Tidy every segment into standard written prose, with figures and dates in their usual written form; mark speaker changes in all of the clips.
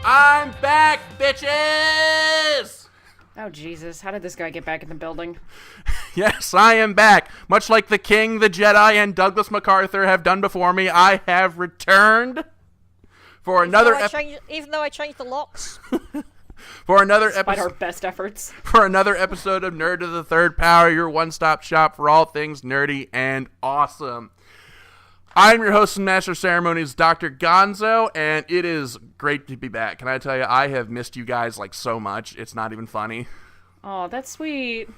Speaker 1: I'm back, bitches!
Speaker 2: Oh, Jesus. How did this guy get back in the building?
Speaker 1: Yes, I am back. Much like the King, the Jedi, and Douglas MacArthur have done before me, I have returned for another
Speaker 3: even though I changed the locks.
Speaker 1: for another
Speaker 2: Despite our
Speaker 1: episode
Speaker 2: best efforts.
Speaker 1: for another episode of Nerd to the Third Power, your one-stop shop for all things nerdy and awesome. I'm your host and master of ceremonies, Dr. Gonzo, and it is great to be back. Can I tell you, I have missed you guys like so much. It's not even funny.
Speaker 2: Oh, that's sweet.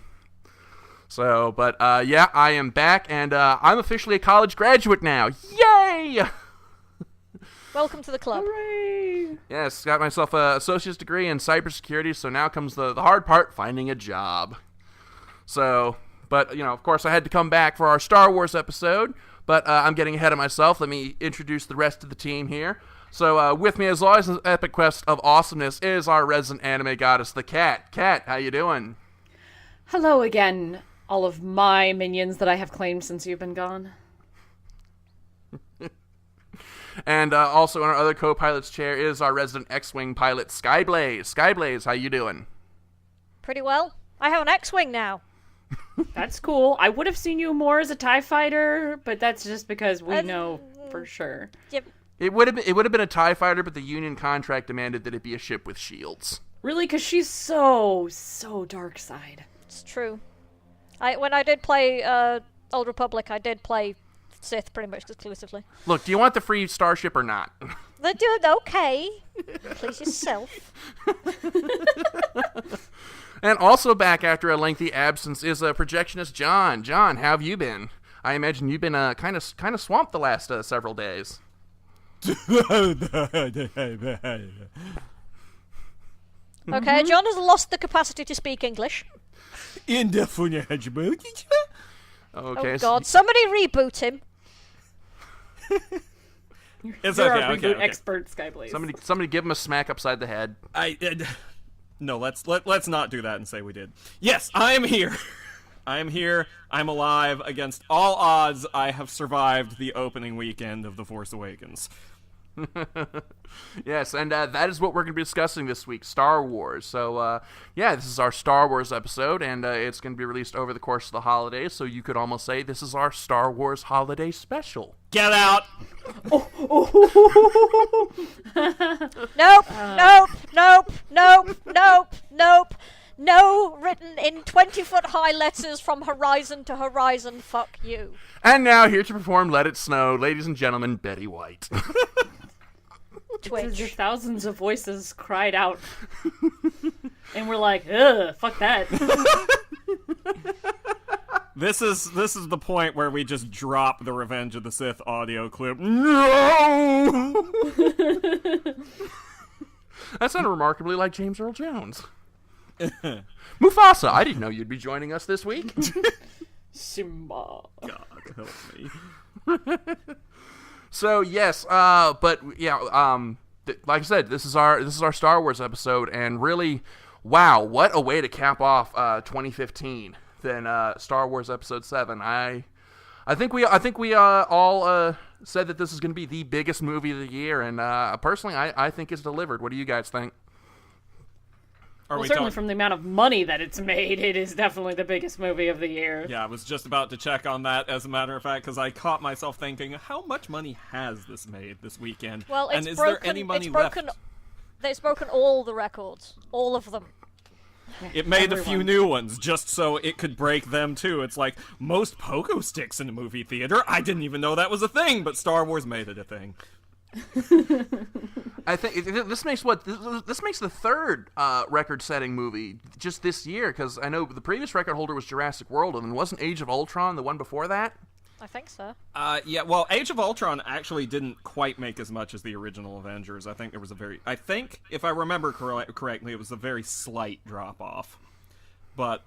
Speaker 1: So, but yeah, I am back, and I'm officially a college graduate now. Yay!
Speaker 3: Welcome to the club.
Speaker 2: Hooray!
Speaker 1: Yes, got myself an associate's degree in cybersecurity, so now comes the hard part, finding a job. So, but, you know, of course I had to come back for our Star Wars episode, but I'm getting ahead of myself. Let me introduce the rest of the team here. So, with me, as always, in this epic quest of awesomeness is our resident anime goddess, the Cat. Cat, how you doing?
Speaker 2: Hello again, all of my minions that I have claimed since you've been gone.
Speaker 1: And also in our other co-pilot's chair is our resident X-Wing pilot, Skyblaze. Skyblaze, how you doing?
Speaker 3: Pretty well. I have an X-Wing now.
Speaker 2: That's cool. I would have seen you more as a TIE fighter, but that's just because we know for sure.
Speaker 3: Yep.
Speaker 1: It would have been a TIE fighter, but the Union contract demanded that it be a ship with shields.
Speaker 2: Really? Because she's so dark side.
Speaker 3: It's true. When I did play Old Republic, I did play Sith pretty much exclusively.
Speaker 1: Look, do you want the free starship or not?
Speaker 3: They're doing okay. Please yourself.
Speaker 1: And also back after a lengthy absence is a projectionist John. John, how have you been? I imagine you've been kind of swamped the last several days.
Speaker 3: Okay, John has lost the capacity to speak English.
Speaker 1: Okay.
Speaker 3: Oh God! Somebody reboot him.
Speaker 2: It's
Speaker 4: okay.
Speaker 2: Our
Speaker 4: Okay.
Speaker 2: reboot
Speaker 4: Okay.
Speaker 2: expert, Skyblaze.
Speaker 1: Somebody give him a smack upside the head.
Speaker 4: No, let's not do that and say we did. Yes, I am here. I am here. I'm alive. Against all odds, I have survived the opening weekend of The Force Awakens.
Speaker 1: Yes, and that is what we're going to be discussing this week, Star Wars. So, yeah, this is our Star Wars episode, and it's going to be released over the course of the holidays, so you could almost say this is our Star Wars holiday special.
Speaker 4: Get out!
Speaker 3: Nope, nope, nope, nope, nope, nope. No, written in 20-foot-high letters from horizon to horizon, fuck you.
Speaker 1: And now, here to perform Let It Snow, ladies and gentlemen, Betty White.
Speaker 2: It's as if thousands of voices cried out. And we're like, ugh, fuck that.
Speaker 4: This is the point where we just drop the Revenge of the Sith audio clip. No!
Speaker 1: That sounded remarkably like James Earl Jones. Mufasa, I didn't know you'd be joining us this week.
Speaker 2: Simba.
Speaker 4: God help me.
Speaker 1: So yes, but yeah, like I said, this is our Star Wars episode, and really, wow, what a way to cap off 2015 than Star Wars Episode 7. I think we all said that this is going to be the biggest movie of the year, and personally, I think it's delivered. What do you guys think?
Speaker 2: Well, certainly from the amount of money that it's made, it is definitely the biggest movie of the year.
Speaker 4: Yeah, I was just about to check on that, as a matter of fact, because I caught myself thinking, how much money has this made this weekend?
Speaker 3: Well,
Speaker 4: and is there any money left?
Speaker 3: It's broken all the records. All of them.
Speaker 4: It made a few new ones, just so it could break them too. It's like, most pogo sticks in a movie theater? I didn't even know that was a thing, but Star Wars made it a thing.
Speaker 1: I think this makes the third record-setting movie just this year, because I know the previous record holder was Jurassic World, and wasn't Age of Ultron the one before that?
Speaker 3: I think so.
Speaker 4: Yeah, well, Age of Ultron actually didn't quite make as much as the original Avengers. I think if I remember correctly, it was a very slight drop-off. But,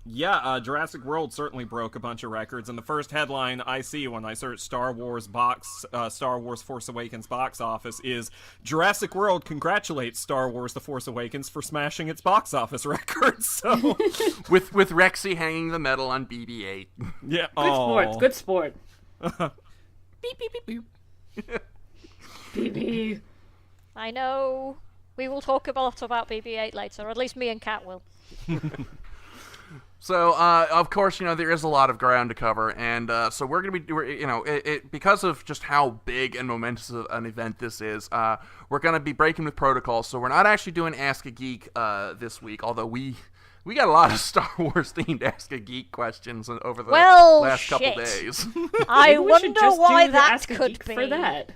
Speaker 4: yeah, Jurassic World certainly broke a bunch of records, and the first headline I see when I search Star Wars Force Awakens box office is, Jurassic World congratulates Star Wars The Force Awakens for smashing its box office records, so...
Speaker 1: with Rexy hanging the medal on BB-8.
Speaker 4: Yeah,
Speaker 2: Good sport.
Speaker 4: Beep, beep, beep, beep.
Speaker 2: BB.
Speaker 3: I know. We will talk a lot about BB-8 later, or at least me and Kat will.
Speaker 1: So, of course, there is a lot of ground to cover, and so we're going to be, because of just how big and momentous of an event this is, we're going to be breaking with protocol, so we're not actually doing Ask a Geek this week, although we got a lot of Star Wars-themed Ask a Geek questions over the last couple days.
Speaker 3: I wonder why that could be.
Speaker 2: For that.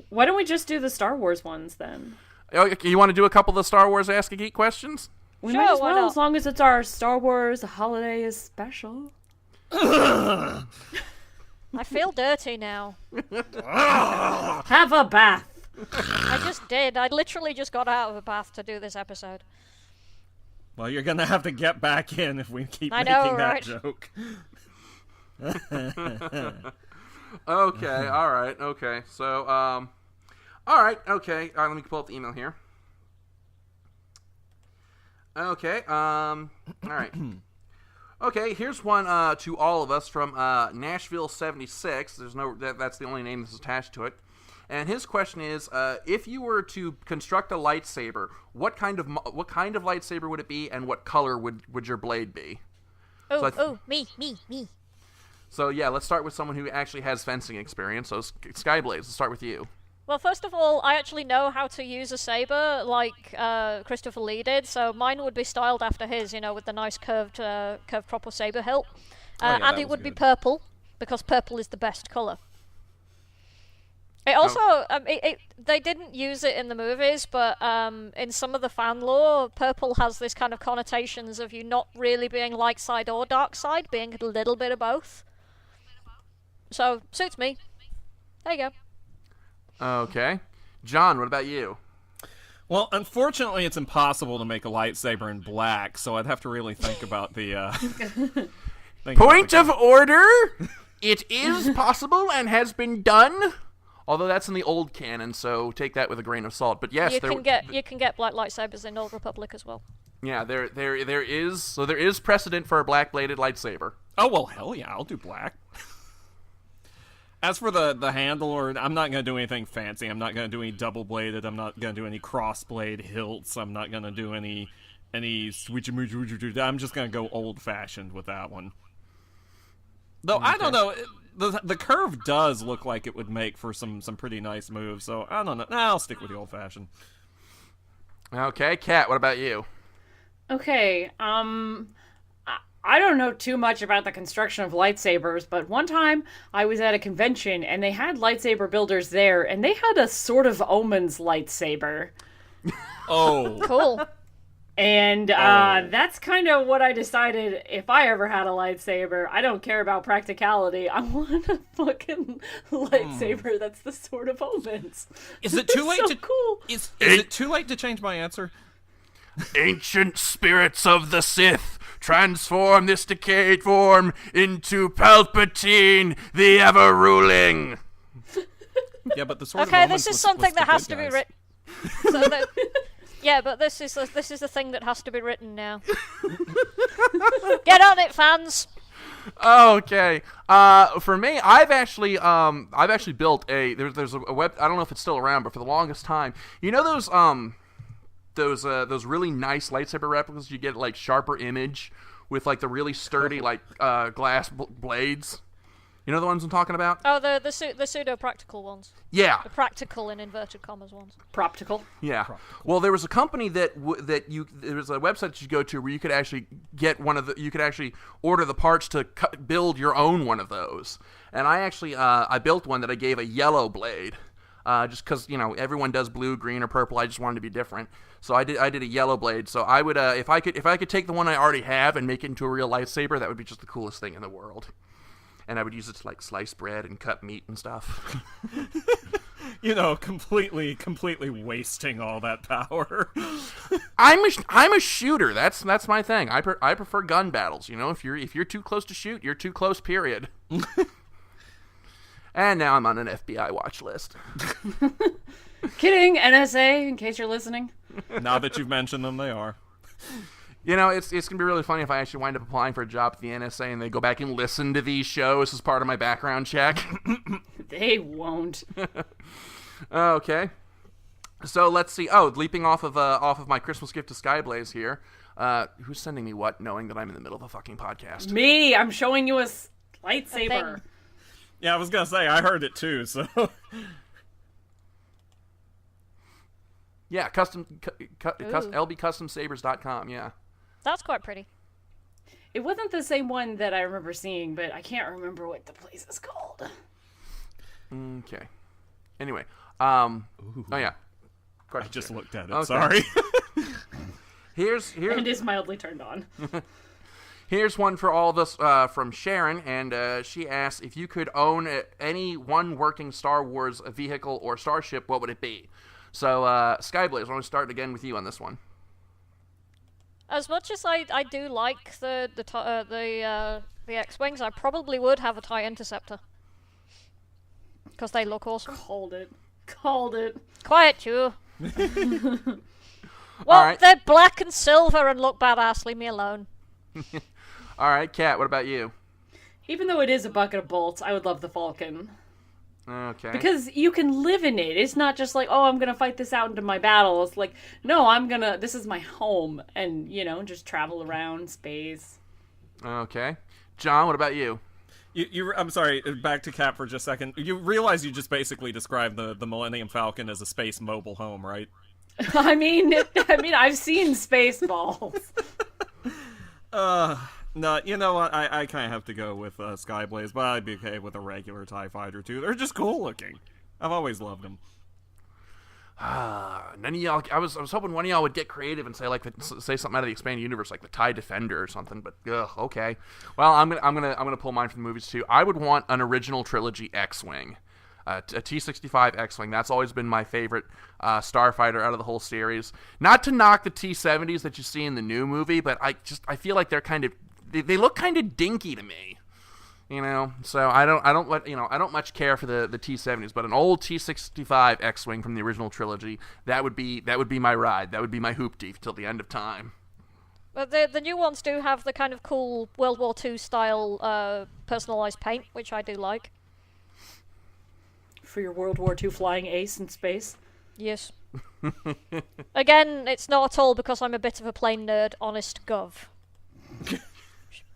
Speaker 2: Why don't we just do the Star Wars ones, then?
Speaker 1: You want to do a couple of the Star Wars Ask a Geek questions?
Speaker 2: We might as well, as long as it's our Star Wars holiday is special.
Speaker 3: I feel dirty now.
Speaker 2: Have a bath.
Speaker 3: I just did. I literally just got out of a bath to do this episode.
Speaker 4: Well, you're gonna have to get back in if we keep
Speaker 3: I
Speaker 4: making
Speaker 3: know,
Speaker 4: that
Speaker 3: right?
Speaker 4: joke.
Speaker 1: Okay, alright, okay. So, alright, okay. Let me pull up the email here. Okay, alright. Okay, here's one to all of us from Nashville 76. That's the only name that's attached to it. And his question is, if you were to construct a lightsaber, what kind of lightsaber would it be, and what color would your blade be?
Speaker 3: Me.
Speaker 1: So yeah, let's start with someone who actually has fencing experience. So Skyblaze, let's start with you.
Speaker 3: Well, first of all, I actually know how to use a saber like Christopher Lee did, so mine would be styled after his, with the nice curved proper saber hilt. And it would be purple, because purple is the best color. It also, they didn't use it in the movies, but in some of the fan lore, purple has this kind of connotations of you not really being light side or dark side, being a little bit of both. So, suits me. There you go.
Speaker 1: Okay. John, what about you?
Speaker 4: Well, unfortunately, it's impossible to make a lightsaber in black, so I'd have to really think about the...
Speaker 1: Point of order! It is possible and has been done. Although that's in the old canon, so take that with a grain of salt. But yes,
Speaker 3: you can get black lightsabers in Old Republic as well.
Speaker 1: Yeah, there is precedent for a black-bladed lightsaber.
Speaker 4: Oh well, hell yeah, I'll do black. As for the handle, I'm not gonna do anything fancy. I'm not gonna do any double-bladed. I'm not gonna do any cross-blade hilts. I'm not gonna do any switch. I'm just gonna go old-fashioned with that one. Though okay. I don't know. The curve does look like it would make for some pretty nice moves, so I don't know. I'll stick with the old-fashioned.
Speaker 1: Okay, Kat, what about you?
Speaker 2: Okay, I don't know too much about the construction of lightsabers, but one time I was at a convention and they had lightsaber builders there, and they had a Sword of Omens lightsaber.
Speaker 4: Oh.
Speaker 3: Cool.
Speaker 2: And that's kind of what I decided if I ever had a lightsaber. I don't care about practicality. I want a fucking lightsaber that's the Sword of Omens.
Speaker 4: Is it too late
Speaker 2: so cool.
Speaker 4: Is it too late to change my answer?
Speaker 1: Ancient spirits of the Sith, transform this decayed form into Palpatine, the ever-ruling.
Speaker 4: Yeah, but the Sword of
Speaker 3: Okay,
Speaker 4: Omens
Speaker 3: this is
Speaker 4: was
Speaker 3: something
Speaker 4: the
Speaker 3: that has
Speaker 4: good
Speaker 3: to be
Speaker 4: guys.
Speaker 3: written. So that, yeah, but this is the thing that has to be written now. Get on it, fans.
Speaker 1: Okay. For me, I've actually built there's a web. I don't know if it's still around, but for the longest time, you know those really nice lightsaber replicas you get like Sharper Image with like the really sturdy like glass blades. You know the ones I'm talking about?
Speaker 3: Oh, the pseudo practical ones.
Speaker 1: Yeah.
Speaker 3: The practical in inverted commas ones.
Speaker 2: Proptical.
Speaker 1: Yeah. Well, there was a company there was a website that you go to where you could actually get you could actually order the parts to build your own one of those. And I actually I built one that I gave a yellow blade. Just because everyone does blue, green, or purple, I just wanted to be different. So I did a yellow blade. So I would if I could take the one I already have and make it into a real lightsaber, that would be just the coolest thing in the world. And I would use it to like slice bread and cut meat and stuff.
Speaker 4: Completely wasting all that power.
Speaker 1: I'm a shooter. That's my thing. I prefer gun battles. If you're too close to shoot, you're too close. Period. And now I'm on an FBI watch list.
Speaker 2: Kidding, NSA, in case you're listening.
Speaker 4: Now that you've mentioned them, they are.
Speaker 1: It's going to be really funny if I actually wind up applying for a job at the NSA and they go back and listen to these shows as part of my background check.
Speaker 2: They won't.
Speaker 1: Okay. So let's see. Oh, leaping off of my Christmas gift to Skyblaze here. Who's sending me what, knowing that I'm in the middle of a fucking podcast?
Speaker 2: Me! I'm showing you a lightsaber.
Speaker 4: Yeah, I was gonna say, I heard it too, so...
Speaker 1: Yeah, lbcustomsabers.com, yeah.
Speaker 3: That's quite pretty.
Speaker 2: It wasn't the same one that I remember seeing, but I can't remember what the place is called.
Speaker 1: Okay. Anyway, oh yeah.
Speaker 4: I just looked at it,
Speaker 1: okay.
Speaker 4: Sorry.
Speaker 1: Here's
Speaker 2: And it is mildly turned on.
Speaker 1: Here's one for all of us from Sharon, and she asks, if you could own any one working Star Wars vehicle or starship, what would it be? So, Skyblaze, I want to start again with you on this one.
Speaker 3: As much as I do like the X-Wings, I probably would have a TIE Interceptor. Because they look awesome.
Speaker 2: Called it.
Speaker 3: Quiet, you. Well,
Speaker 1: right.
Speaker 3: They're black and silver and look badass. Leave me alone.
Speaker 1: All right, Kat, what about you?
Speaker 2: Even though it is a bucket of bolts, I would love the Falcon.
Speaker 1: Okay.
Speaker 2: Because you can live in it. It's not just like, oh, I'm going to fight this out into my battle. It's like, no, this is my home. And, just travel around space.
Speaker 1: Okay. John, what about you?
Speaker 4: I'm sorry, back to Cap for just a second. You realize you just basically described the Millennium Falcon as a space mobile home, right?
Speaker 2: I mean, I've seen Spaceballs.
Speaker 4: No, you know what? I kind of have to go with Skyblaze, but I'd be okay with a regular TIE fighter too. They're just cool looking. I've always loved them.
Speaker 1: None of y'all. I was hoping one of y'all would get creative and say say something out of the expanded universe, like the TIE Defender or something. But okay. Well, I'm gonna pull mine from the movies too. I would want an original trilogy X-wing. A T-65 X-Wing. That's always been my favorite starfighter out of the whole series. Not to knock the T-70s that you see in the new movie, but I feel like they're they look kind of dinky to me. So I don't much care for the T-70s, but an old T-65 X-Wing from the original trilogy, that would be my ride. That would be my hoopty till the end of time.
Speaker 3: But the new ones do have the kind of cool World War II style personalized paint, which I do like.
Speaker 2: For your World War II flying ace in space?
Speaker 3: Yes. Again, it's not at all because I'm a bit of a plain nerd, honest gov.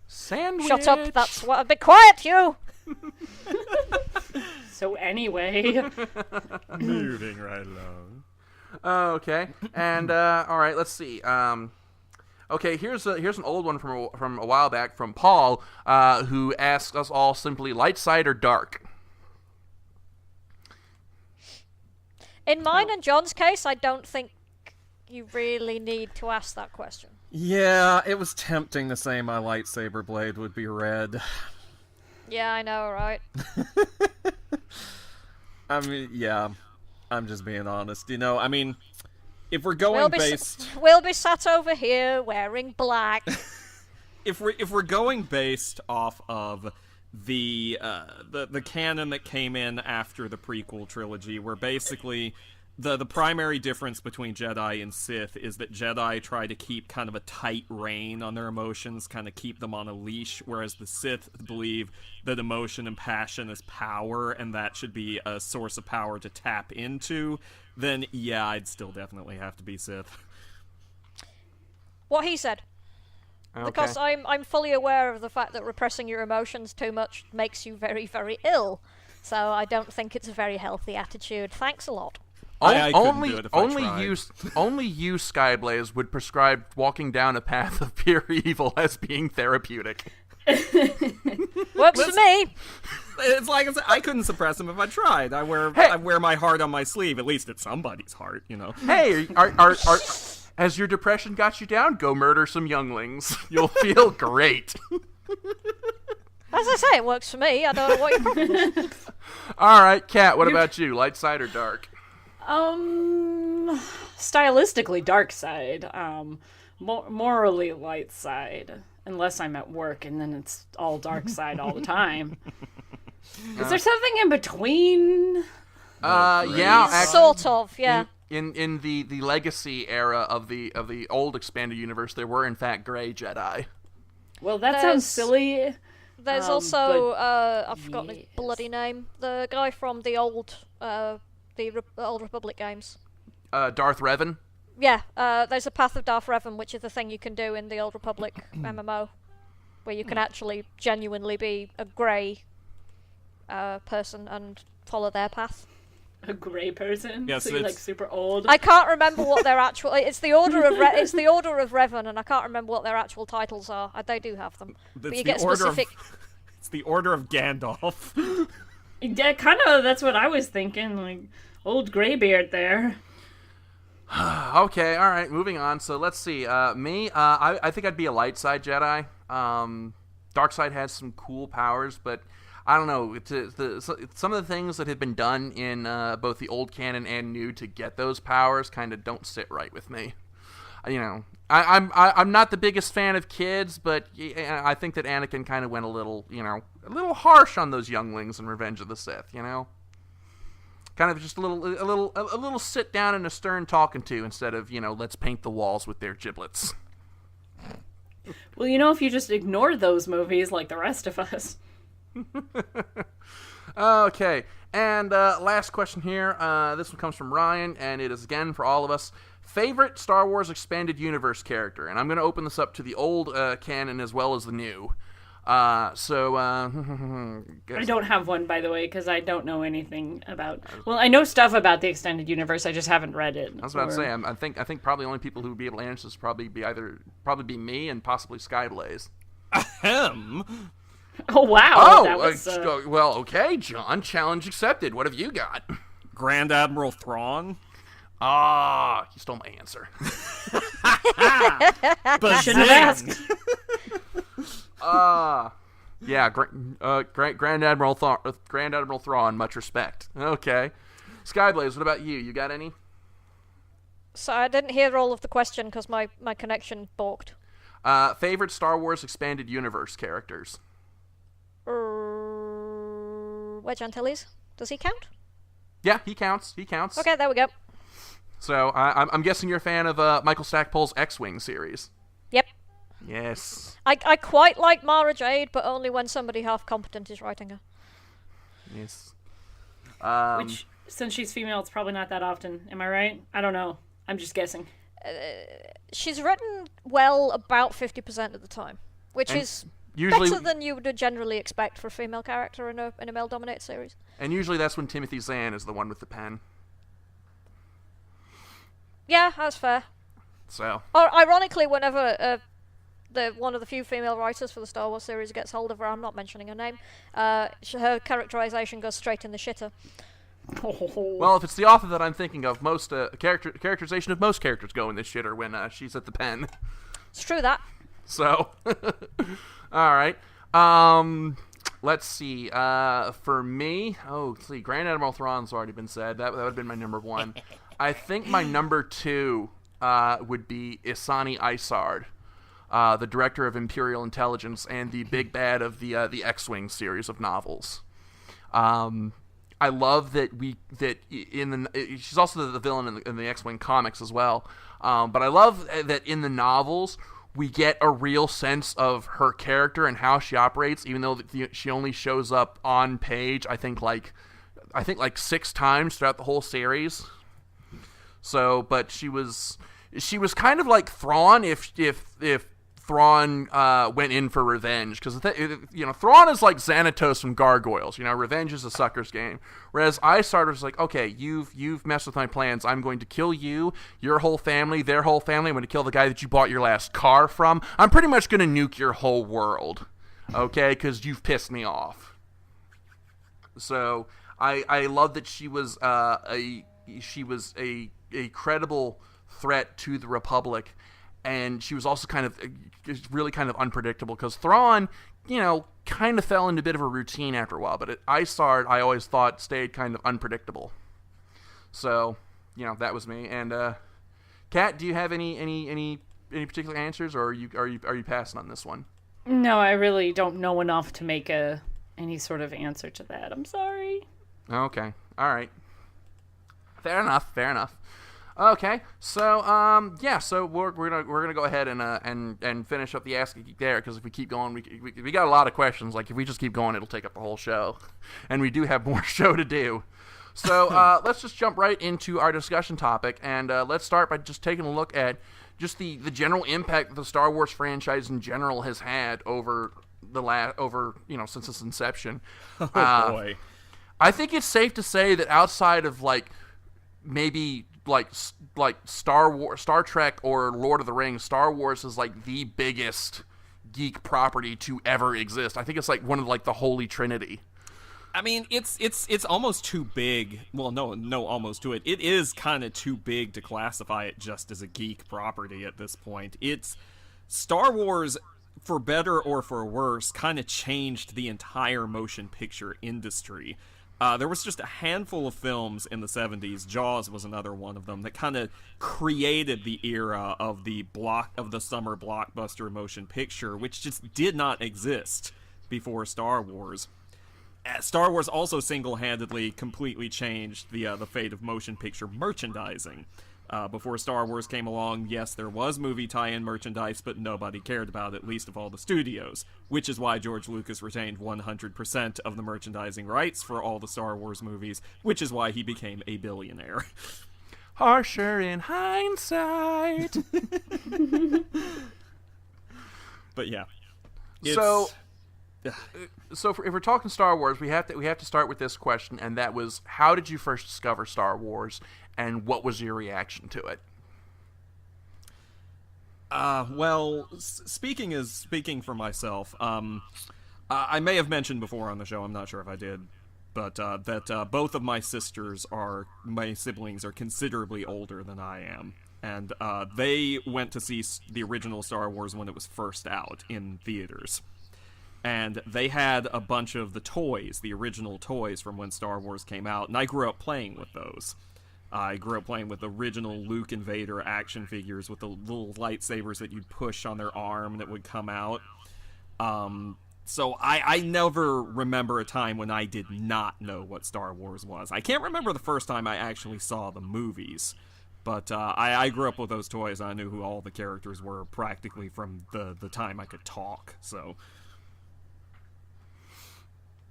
Speaker 1: Sandwich!
Speaker 3: Shut up, that's what. Be quiet, you!
Speaker 2: So anyway...
Speaker 4: Moving right along.
Speaker 1: Okay, and all right, let's see. Okay, here's an old one from a while back from Paul, who asks us all simply, light side or dark?
Speaker 3: In mine and John's case, I don't think you really need to ask that question.
Speaker 4: Yeah, it was tempting to say my lightsaber blade would be red.
Speaker 3: Yeah, I know, right?
Speaker 4: I mean, yeah, I'm just being honest. If we're going based...
Speaker 3: We'll be sat over here wearing black.
Speaker 4: If we're going based off of the canon that came in after the prequel trilogy, where basically the primary difference between Jedi and Sith is that Jedi try to keep kind of a tight rein on their emotions, kind of keep them on a leash, whereas the Sith believe that emotion and passion is power, and that should be a source of power to tap into, then yeah, I'd still definitely have to be Sith.
Speaker 3: What he said.
Speaker 1: Okay.
Speaker 3: Because I'm fully aware of the fact that repressing your emotions too much makes you very, very ill. So I don't think it's a very healthy attitude. Thanks a lot.
Speaker 4: I couldn't do it if I tried.
Speaker 1: Only you, Skyblaze, would prescribe walking down a path of pure evil as being therapeutic.
Speaker 3: Works for me.
Speaker 4: It's like I said, I couldn't suppress them if I tried. I wear my heart on my sleeve. At least it's somebody's heart,
Speaker 1: Hey, has your depression got you down? Go murder some younglings. You'll feel great.
Speaker 3: As I say, it works for me. I don't know what your problem is.
Speaker 1: All right, Kat, what about you? Light side or dark?
Speaker 2: Stylistically dark side. Morally light side. Unless I'm at work, and then it's all dark side all the time. Is there something in between?
Speaker 1: Yeah, actually,
Speaker 3: sort of, yeah.
Speaker 1: In the legacy era of the old expanded universe, there were in fact gray Jedi.
Speaker 2: Well, that sounds silly.
Speaker 3: There's also I've forgotten his bloody name. The guy from the old Republic games.
Speaker 1: Darth Revan.
Speaker 3: Yeah, there's a Path of Darth Revan, which is the thing you can do in the Old Republic MMO, where you can actually genuinely be a grey person and follow their path.
Speaker 2: A grey person?
Speaker 4: Yes,
Speaker 2: so you're like super old?
Speaker 3: I can't remember what their actual... It's the Order of Revan, and I can't remember what their actual titles are. They do have them. But you get specific...
Speaker 4: It's the Order of Gandalf.
Speaker 2: Yeah, kind of, that's what I was thinking, like, old greybeard there.
Speaker 1: Okay, all right, moving on. So let's see. Me, I think I'd be a light side Jedi. Dark side has some cool powers, but I don't know. Some of the things that have been done in both the old canon and new to get those powers kind of don't sit right with me. You know, I'm not the biggest fan of kids, but I think that Anakin kind of went a little harsh on those younglings in Revenge of the Sith. You know, kind of just a little sit down and a stern talking to instead of let's paint the walls with their giblets.
Speaker 2: Well, if you just ignore those movies like the rest of us.
Speaker 1: Okay, and last question here. This one comes from Ryan, and it is again for all of us. Favorite Star Wars Expanded Universe character, and I'm going to open this up to the old canon as well as the new. I
Speaker 2: don't have one, by the way, because I don't know anything about. Well, I know stuff about the Extended Universe. I just haven't read it.
Speaker 1: I was about to say. I think probably the only people who would be able to answer this probably be me and possibly Skyblaze.
Speaker 4: Ahem.
Speaker 2: Oh wow!
Speaker 1: Oh,
Speaker 2: that was,
Speaker 1: well, okay, John. Challenge accepted. What have you got?
Speaker 4: Grand Admiral Thrawn.
Speaker 1: Ah, you stole my answer.
Speaker 2: Shouldn't have asked.
Speaker 1: Yeah, Grand Admiral Thrawn. Much respect. Okay, Skyblaze. What about you? You got any?
Speaker 3: So I didn't hear all of the question because my connection balked.
Speaker 1: Favorite Star Wars Expanded Universe characters?
Speaker 3: Wedge Antilles. Does he count?
Speaker 1: Yeah, he counts.
Speaker 3: Okay, there we go.
Speaker 1: So I'm guessing you're a fan of Michael Stackpole's X-Wing series.
Speaker 3: Yep.
Speaker 1: Yes.
Speaker 3: I quite like Mara Jade, but only when somebody half competent is writing her.
Speaker 1: Yes.
Speaker 2: Which, since she's female, it's probably not that often. Am I right? I don't know. I'm just guessing.
Speaker 3: She's written well about 50% of the time, which is
Speaker 1: usually
Speaker 3: better than you would generally expect for a female character in a male-dominated series.
Speaker 1: And usually that's when Timothy Zahn is the one with the pen.
Speaker 3: Yeah, that's fair.
Speaker 1: So.
Speaker 3: Or ironically, whenever one of the few female writers for the Star Wars series gets hold of her, I'm not mentioning her name, her characterization goes straight in the shitter.
Speaker 1: Well, if it's the author that I'm thinking of, most characterization of most characters go in this shitter when she's at the pen.
Speaker 3: It's true that.
Speaker 1: So, all right. Let's see. For me, let's see. Grand Admiral Thrawn's already been said. That would have been my number one. I think my number two would be Isani Isard, the director of Imperial Intelligence and the big bad of the X-Wing series of novels. I love that she's also the villain in the X-Wing comics as well. But I love that in the novels we get a real sense of her character and how she operates, even though she only shows up on page I think like 6 times throughout the whole series. So, but she was kind of like Thrawn if Thrawn went in for revenge, because Thrawn is like Xanatos from Gargoyles. Revenge is a sucker's game. Whereas Isard was like, okay, you've messed with my plans. I'm going to kill you, your whole family, their whole family. I'm going to kill the guy that you bought your last car from. I'm pretty much going to nuke your whole world, okay? Because you've pissed me off. So I love that she was a credible threat to the Republic. And she was also really kind of unpredictable, because Thrawn, kind of fell into a bit of a routine after a while. But Isard, I always thought, stayed kind of unpredictable. So, that was me. And Kat, do you have any particular answers, or are you passing on this one?
Speaker 2: No, I really don't know enough to make any sort of answer to that. I'm sorry.
Speaker 1: Okay. All right. Fair enough. Okay, so so we're gonna go ahead and finish up the Ask a Geek there, because if we keep going, we got a lot of questions. Like, if we just keep going, it'll take up the whole show, and we do have more show to do. So let's just jump right into our discussion topic, and let's start by just taking a look at just the general impact that the Star Wars franchise in general has had over since its inception.
Speaker 4: Oh boy.
Speaker 1: I think it's safe to say that outside of maybe Star Trek or Lord of the Rings, Star Wars is the biggest geek property to ever exist. I think it's one of the holy trinity.
Speaker 4: I mean, it's almost too big. Well, no, almost to it. It is kind of too big to classify it just as a geek property at this point. It's Star Wars, for better or for worse, kind of changed the entire motion picture industry. There was just a handful of films in the 70s, Jaws was another one of them, that kind of created the era of the summer blockbuster motion picture, which just did not exist before Star Wars. Star Wars also single-handedly completely changed the fate of motion picture merchandising. Before Star Wars came along, yes, there was movie tie-in merchandise, but nobody cared about it, least of all the studios, which is why George Lucas retained 100% of the merchandising rights for all the Star Wars movies, which is why he became a billionaire.
Speaker 1: Harsher in hindsight.
Speaker 4: But yeah.
Speaker 1: So if we're talking Star Wars, we have to start with this question, and that was, how did you first discover Star Wars, and what was your reaction to it?
Speaker 4: Well, speaking for myself, I may have mentioned before on the show, I'm not sure if I did, but that both of my siblings are considerably older than I am. And they went to see the original Star Wars when it was first out in theaters. And they had a bunch of the original toys from when Star Wars came out, and I grew up playing with those. I grew up playing with original Luke and Vader action figures with the little lightsabers that you'd push on their arm that would come out. So I never remember a time when I did not know what Star Wars was. I can't remember the first time I actually saw the movies, but I grew up with those toys, and I knew who all the characters were practically from the time I could talk, so...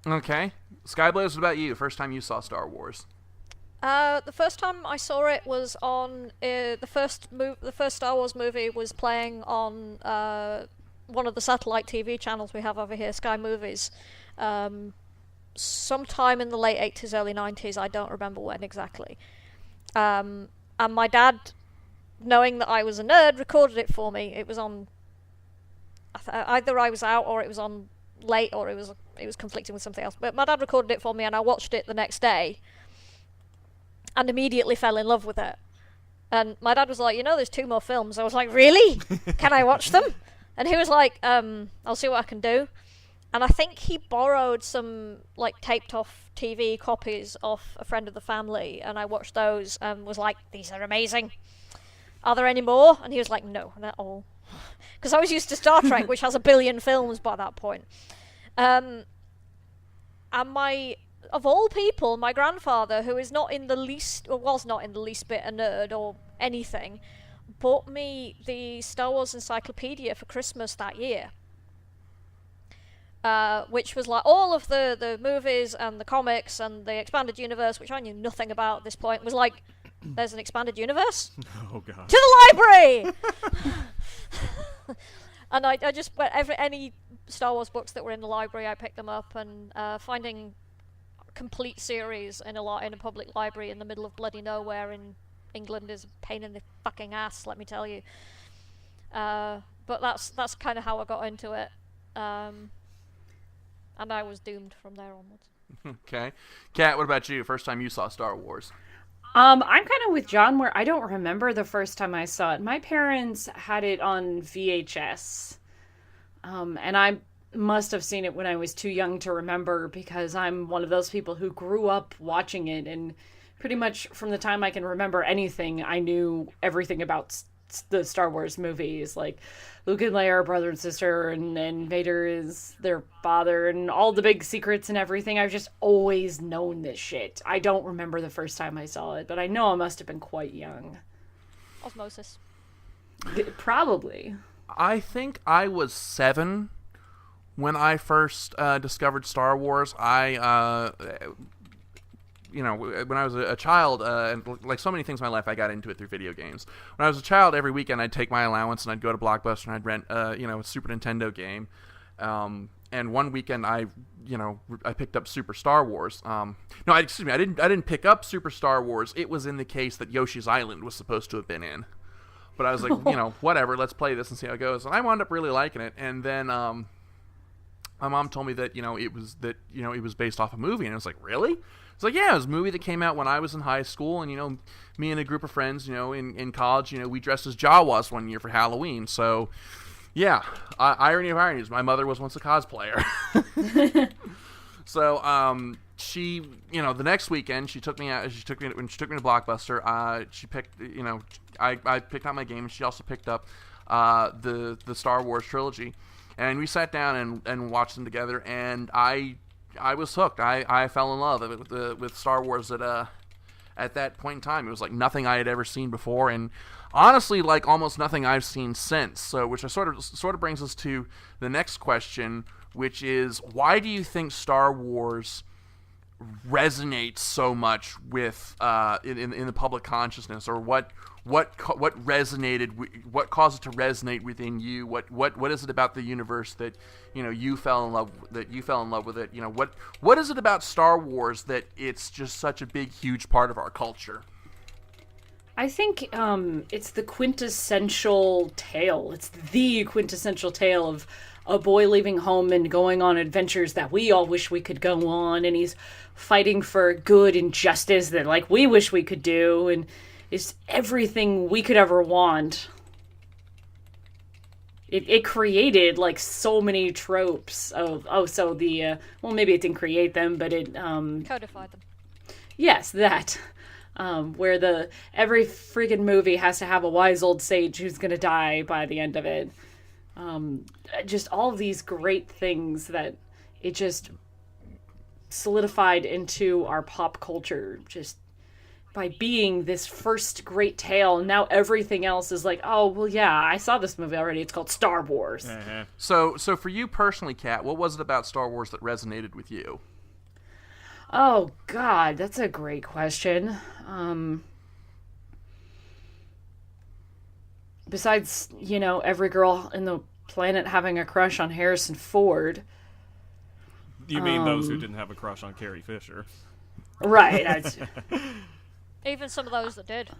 Speaker 1: Okay. Skyblaze, what about you? First time you saw Star Wars?
Speaker 3: The first time I saw it was on the first Star Wars movie was playing on one of the satellite TV channels we have over here, Sky Movies. Sometime in the late 80s, early 90s, I don't remember when exactly. And my dad, knowing that I was a nerd, recorded it for me. It was on... either I was out or it was on late, or it was conflicting with something else. But my dad recorded it for me, and I watched it the next day, and immediately fell in love with it. And my dad was like, there's 2 more films. I was like, really? Can I watch them? And he was like, I'll see what I can do. And I think he borrowed some taped off TV copies off a friend of the family, and I watched those and was like, these are amazing. Are there any more? And he was like, no, not all. Because I was used to Star Trek, which has 1 billion films by that point. And of all people, my grandfather, who is not in the least, or was not in the least bit a nerd or anything, bought me the Star Wars Encyclopedia for Christmas that year. Which was all of the movies and the comics and the expanded universe, which I knew nothing about at this point, was like, there's an expanded universe?
Speaker 4: Oh, God.
Speaker 3: To the library! And I just, any Star Wars books that were in the library, I picked them up, and finding complete series in a public library in the middle of bloody nowhere in England is a pain in the fucking ass, let me tell you. But that's kind of how I got into it. And I was doomed from there onwards.
Speaker 1: Okay. Kat, what about you? First time you saw Star Wars?
Speaker 2: I'm kind of with John, where I don't remember the first time I saw it. My parents had it on VHS. And I must have seen it when I was too young to remember, because I'm one of those people who grew up watching it, and pretty much from the time I can remember anything, I knew everything about the Star Wars movies. Like, Luke and Leia are brother and sister, and Vader is their father, and all the big secrets and everything. I've just always known this shit. I don't remember the first time I saw it, but I know I must have been quite young.
Speaker 3: Osmosis.
Speaker 2: Probably.
Speaker 1: I think I was 7 when I first discovered Star Wars. when I was a child, and like so many things in my life, I got into it through video games. When I was a child, every weekend I'd take my allowance and I'd go to Blockbuster and I'd rent, a Super Nintendo game. And one weekend I picked up Super Star Wars. No, excuse me, I didn't pick up Super Star Wars. It was in the case that Yoshi's Island was supposed to have been in. But I was like, whatever, let's play this and see how it goes. And I wound up really liking it. And then my mom told me that it was based off a movie, and I was like, really? It's like, yeah, it was a movie that came out when I was in high school, and me and a group of friends, in college, we dressed as Jawas one year for Halloween. So, yeah, irony of ironies, my mother was once a cosplayer. So, she, the next weekend, she took me out. When she took me to Blockbuster. She picked, I picked out my game. She also picked up the Star Wars trilogy, and we sat down and watched them together. And I was hooked. I fell in love with Star Wars at that point in time. It was like nothing I had ever seen before, and honestly, like almost nothing I've seen since. So, which sort of brings us to the next question, which is, why do you think Star Wars resonates so much with in the public consciousness, or what resonated, what caused it to resonate within you? What is it about the universe that you fell in love with it? What is it about Star Wars that it's just such a big, huge part of our culture?
Speaker 2: I think it's the quintessential tale. It's the quintessential tale of a boy leaving home and going on adventures that we all wish we could go on, and he's fighting for good and justice that like we wish we could do, and it's everything we could ever want. It created like so many tropes of maybe it didn't create them, but it
Speaker 3: codified them.
Speaker 2: Yes, that. Where every freaking movie has to have a wise old sage who's gonna die by the end of it. Just all of these great things that it just solidified into our pop culture just by being this first great tale. And now everything else is like, oh, well, yeah, I saw this movie already. It's called Star Wars.
Speaker 4: Uh-huh.
Speaker 1: So for you personally, Kat, what was it about Star Wars that resonated with you?
Speaker 2: Oh, God, that's a great question. Besides, every girl in the planet having a crush on Harrison Ford.
Speaker 4: You mean those who didn't have a crush on Carrie Fisher?
Speaker 2: Right.
Speaker 3: Even some of those that did.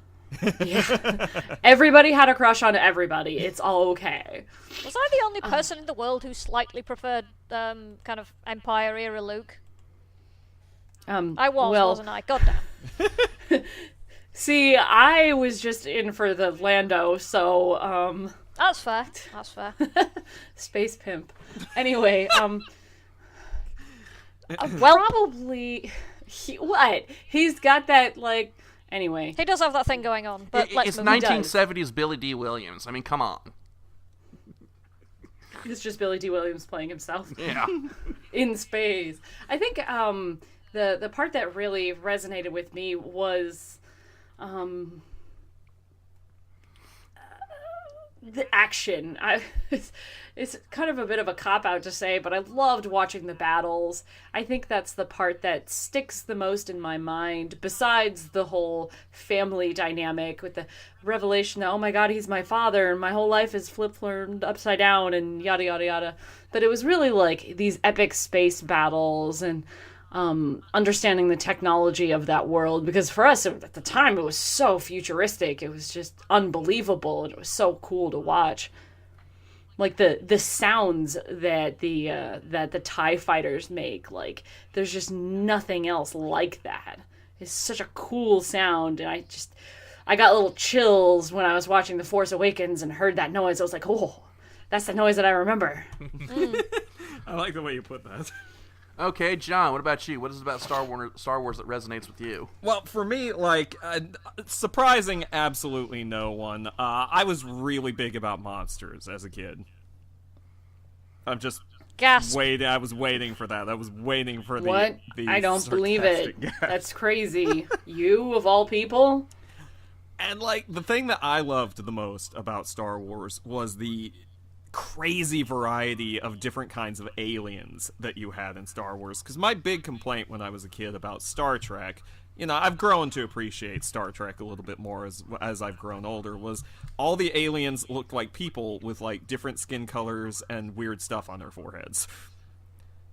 Speaker 2: Yeah. Everybody had a crush on everybody. It's all okay.
Speaker 3: Was I the only person in the world who slightly preferred kind of Empire era Luke? I wasn't I? Goddamn.
Speaker 2: See, I was just in for the Lando, so
Speaker 3: That's fair.
Speaker 2: Space pimp. Anyway,
Speaker 3: well,
Speaker 2: probably he's got that like. Anyway,
Speaker 3: he does have that thing going on, but
Speaker 1: it's 1970s Billy D. Williams. I mean, come on.
Speaker 2: It's just Billy D. Williams playing himself.
Speaker 1: Yeah.
Speaker 2: In space. I think the part that really resonated with me was the action. It's kind of a bit of a cop-out to say, but I loved watching the battles. I think that's the part that sticks the most in my mind, besides the whole family dynamic with the revelation that, oh my god, he's my father, and my whole life is flip-turned upside down, and yada yada yada. But it was really like these epic space battles, and understanding the technology of that world, because for us at the time it was so futuristic. It was just unbelievable, and it was so cool to watch. Like the sounds that the TIE fighters make, like there's just nothing else like that. It's such a cool sound, and I got little chills when I was watching The Force Awakens and heard that noise. I was like, oh, that's the noise that I remember.
Speaker 4: I like the way you put that.
Speaker 1: Okay, John, what about you? What is it about Star Wars that resonates with you?
Speaker 4: Well, for me, like, surprising absolutely no one. I was really big about monsters as a kid. I'm just I was waiting for that. I was waiting for
Speaker 2: what?
Speaker 4: The
Speaker 2: I don't believe it.
Speaker 4: gasp.
Speaker 2: That's crazy. You, of all people?
Speaker 4: And, like, the thing that I loved the most about Star Wars was the crazy variety of different kinds of aliens that you had in Star Wars. Because my big complaint when I was a kid about Star Trek, I've grown to appreciate Star Trek a little bit more as I've grown older, was all the aliens looked like people with, like, different skin colors and weird stuff on their foreheads.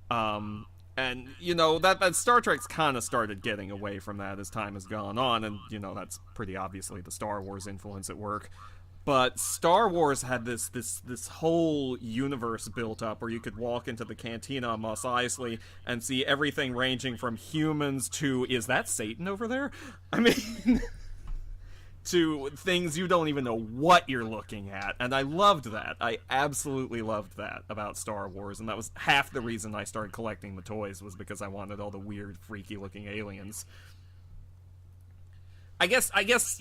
Speaker 4: And, that Star Trek's kind of started getting away from that as time has gone on, and, that's pretty obviously the Star Wars influence at work. But Star Wars had this whole universe built up where you could walk into the cantina on Mos Eisley and see everything ranging from humans to, is that Satan over there? I mean, to things you don't even know what you're looking at. And I loved that. I absolutely loved that about Star Wars. And that was half the reason I started collecting the toys, was because I wanted all the weird, freaky looking aliens. I guess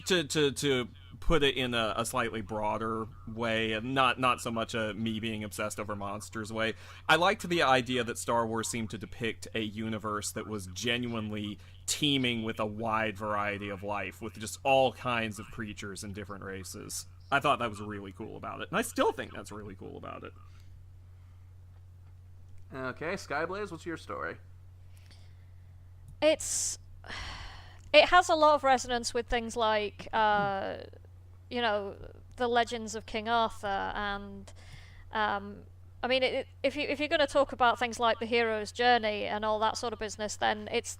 Speaker 4: to put it in a slightly broader way, and not so much a me being obsessed over monsters way, I liked the idea that Star Wars seemed to depict a universe that was genuinely teeming with a wide variety of life, with just all kinds of creatures and different races. I thought that was really cool about it, and I still think that's really cool about it.
Speaker 1: Okay, Skyblaze, what's your story?
Speaker 3: It has a lot of resonance with things like, the legends of King Arthur, and, if you're going to talk about things like the hero's journey and all that sort of business, then it's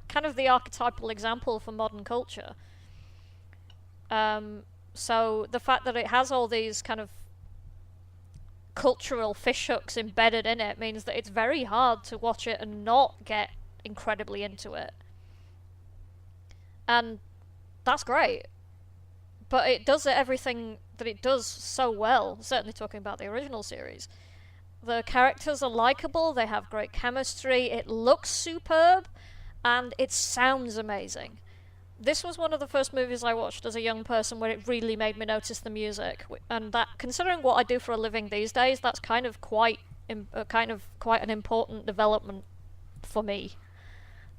Speaker 3: kind of the archetypal example for modern culture. So the fact that it has all these kind of cultural fishhooks embedded in it means that it's very hard to watch it and not get incredibly into it. And that's great. But it does everything that it does so well, certainly talking about the original series. The characters are likable, they have great chemistry, it looks superb, and it sounds amazing. This was one of the first movies I watched as a young person where it really made me notice the music. And that, considering what I do for a living these days, that's kind of quite an important development for me.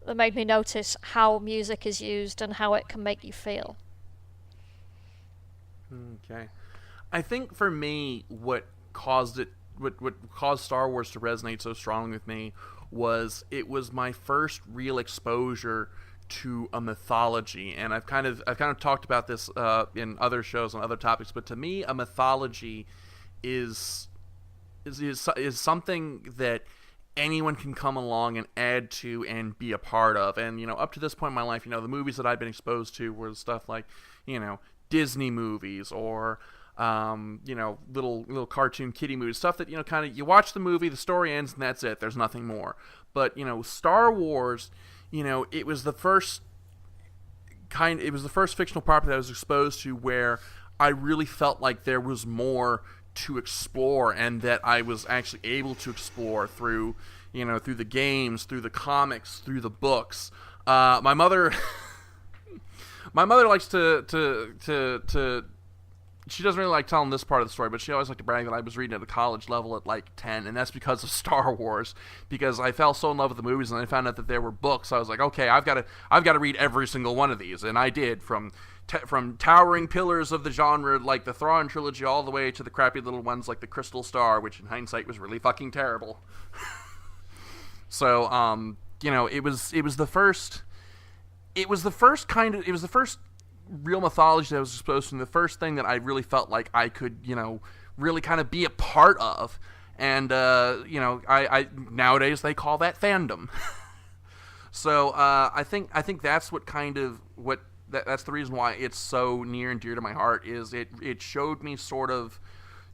Speaker 3: That made me notice how music is used and how it can make you feel.
Speaker 1: Okay. I think for me, what caused Star Wars to resonate so strongly with me was it was my first real exposure to a mythology, and I've kind of talked about this in other shows on other topics, but to me, a mythology is something that anyone can come along and add to and be a part of. And, up to this point in my life, the movies that I've been exposed to were stuff like, Disney movies or, little cartoon kiddie movies, stuff that, kind of, you watch the movie, the story ends, and that's it. There's nothing more. But, Star Wars, it was the first fictional property that I was exposed to where I really felt like there was more to explore, and that I was actually able to explore through the games, through the comics, through the books. My mother likes to she doesn't really like telling this part of the story, but she always liked to brag that I was reading at a college level at like 10, and that's because of Star Wars, because I fell so in love with the movies, and I found out that there were books. I was like, okay, I've got to read every single one of these, and I did, from towering pillars of the genre like the Thrawn trilogy all the way to the crappy little ones like the Crystal Star, which in hindsight was really fucking terrible. So it was the first real mythology that I was exposed to, and the first thing that I really felt like I could really kind of be a part of. And I nowadays they call that fandom. So I think that's that's the reason why it's so near and dear to my heart, is it showed me sort of,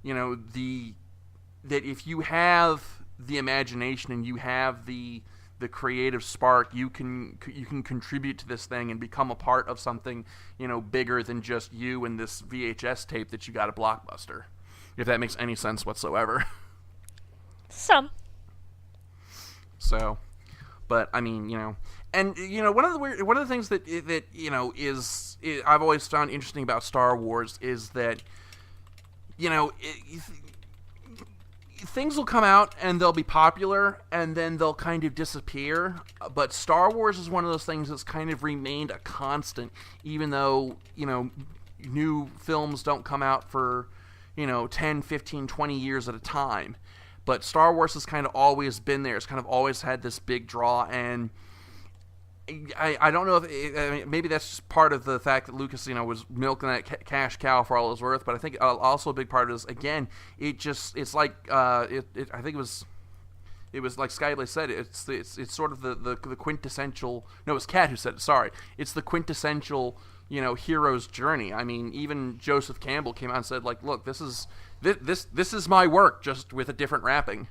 Speaker 1: that if you have the imagination and you have the creative spark, you can contribute to this thing and become a part of something, bigger than just you and this VHS tape that you got at Blockbuster, if that makes any sense whatsoever.
Speaker 3: Some.
Speaker 1: So, but I mean, and one of the things that is I've always found interesting about Star Wars is that things will come out and they'll be popular and then they'll kind of disappear, but Star Wars is one of those things that's kind of remained a constant, even though new films don't come out for 10, 15, 20 years at a time. But Star Wars has kind of always been there. It's kind of always had this big draw, and I don't know if I mean, maybe that's just part of the fact that Lucas, was milking that cash cow for all it was worth. But I think also a big part of it is, again, it's like I think it was like Skyblaze said. It's sort of the quintessential. No, it's Kat who said it. Sorry, it's the quintessential hero's journey. I mean, even Joseph Campbell came out and said, like, look, this is my work, just with a different wrapping.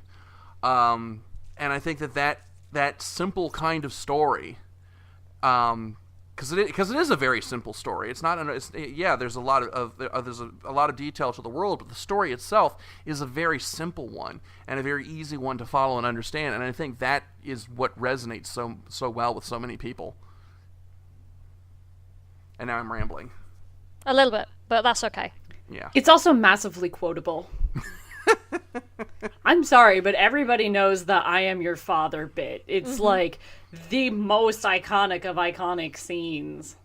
Speaker 1: And I think that simple kind of story. Because it is a very simple story. It's not. There's a lot of detail to the world, but the story itself is a very simple one and a very easy one to follow and understand. And I think that is what resonates so well with so many people. And now I'm rambling.
Speaker 3: A little bit, but that's okay.
Speaker 1: Yeah.
Speaker 2: It's also massively quotable. I'm sorry, but everybody knows the "I am your father" bit. It's like the most iconic of iconic scenes.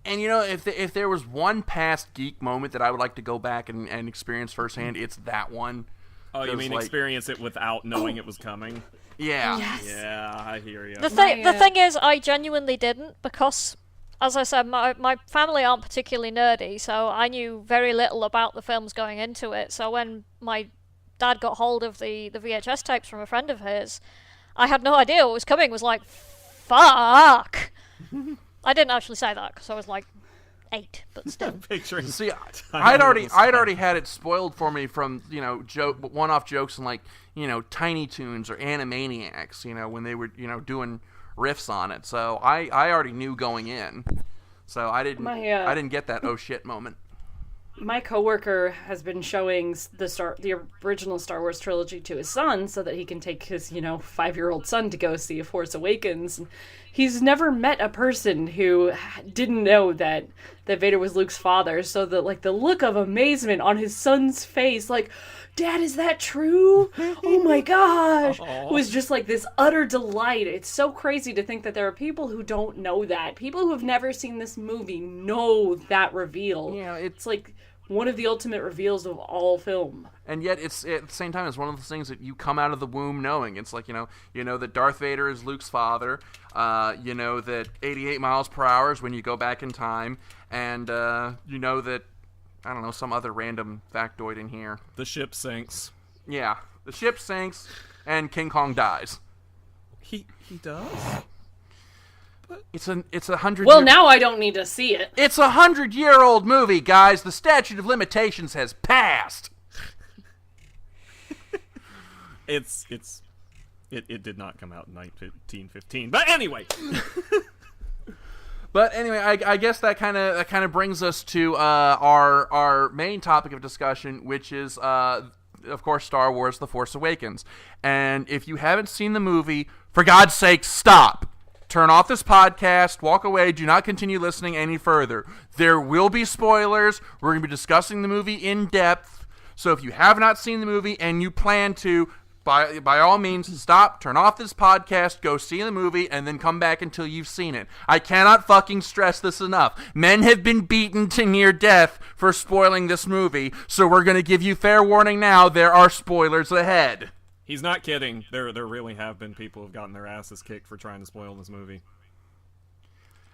Speaker 1: And if there was one past geek moment that I would like to go back and experience firsthand, it's that one.
Speaker 4: Oh, you mean experience it without knowing it was coming?
Speaker 1: Yeah.
Speaker 2: Yes.
Speaker 4: Yeah, I hear you.
Speaker 3: The thing is, I genuinely didn't, because, as I said, my family aren't particularly nerdy, so I knew very little about the films going into it. So when my dad got hold of the VHS tapes from a friend of his, I had no idea what was coming. Was like, fuck. I didn't actually say that because I was like 8, but still.
Speaker 4: Picturing.
Speaker 1: See, I'd already had it spoiled for me from one-off jokes and like Tiny Toons or Animaniacs, when they were doing riffs on it. So I already knew going in. So I didn't get that oh shit moment.
Speaker 2: My coworker has been showing the original Star Wars trilogy to his son so that he can take his 5-year-old son to go see A Force Awakens. He's never met a person who didn't know that Vader was Luke's father. So the look of amazement on his son's face, like, Dad, is that true? Oh my gosh. It was just like this utter delight. It's so crazy to think that there are people who don't know that. People who have never seen this movie know that reveal.
Speaker 1: Yeah,
Speaker 2: it's like one of the ultimate reveals of all film.
Speaker 1: And yet, it's at the same time, it's one of those things that you come out of the womb knowing. It's like, that Darth Vader is Luke's father. That 88 miles per hour is when you go back in time. And, that, I don't know, some other random factoid in here.
Speaker 4: The ship sinks.
Speaker 1: Yeah, the ship sinks, and King Kong dies.
Speaker 4: He does?
Speaker 1: It's a 100.
Speaker 2: Well, now I don't need to see it.
Speaker 1: It's a 100-year-old movie, guys. The statute of limitations has passed.
Speaker 4: It did not come out in 1915. But anyway.
Speaker 1: But anyway, I guess that kind of brings us to our main topic of discussion, which is of course Star Wars: The Force Awakens. And if you haven't seen the movie, for God's sake, stop. Turn off this podcast, walk away, do not continue listening any further. There will be spoilers. We're going to be discussing the movie in depth. So if you have not seen the movie and you plan to, by all means, stop, turn off this podcast, go see the movie, and then come back until you've seen it. I cannot fucking stress this enough. Men have been beaten to near death for spoiling this movie, so we're going to give you fair warning now. There are spoilers ahead.
Speaker 4: He's not kidding. There really have been people who've gotten their asses kicked for trying to spoil this movie.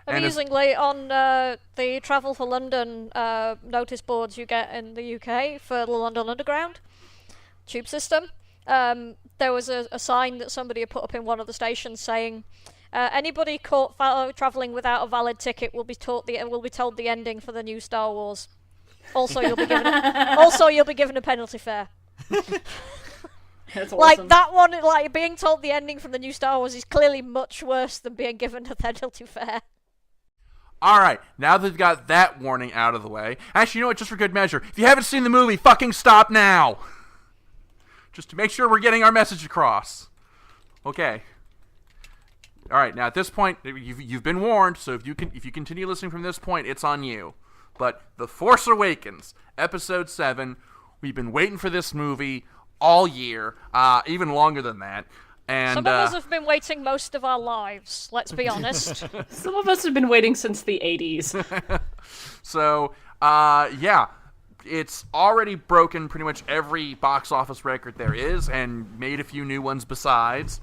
Speaker 3: Amusingly, on the Travel for London notice boards you get in the UK for the London Underground tube system, there was a sign that somebody had put up in one of the stations saying, anybody caught travelling without a valid ticket will be told the ending for the new Star Wars. Also, you'll be given a penalty fare.
Speaker 2: That's awesome.
Speaker 3: Like, that one, like, being told the ending from the new Star Wars is clearly much worse than being given a penalty fare.
Speaker 1: Alright, now that we've got that warning out of the way, actually, you know what, just for good measure, if you haven't seen the movie, fucking stop now! Just to make sure we're getting our message across. Okay. Alright, now at this point, you've been warned, so if you continue listening from this point, it's on you. But The Force Awakens, Episode 7, we've been waiting for this movie all year, even longer than that. And
Speaker 3: some of us have been waiting most of our lives, let's be honest.
Speaker 2: Some of us have been waiting since the 80s.
Speaker 1: So, yeah. it's already broken pretty much every box office record there is, and made a few new ones besides.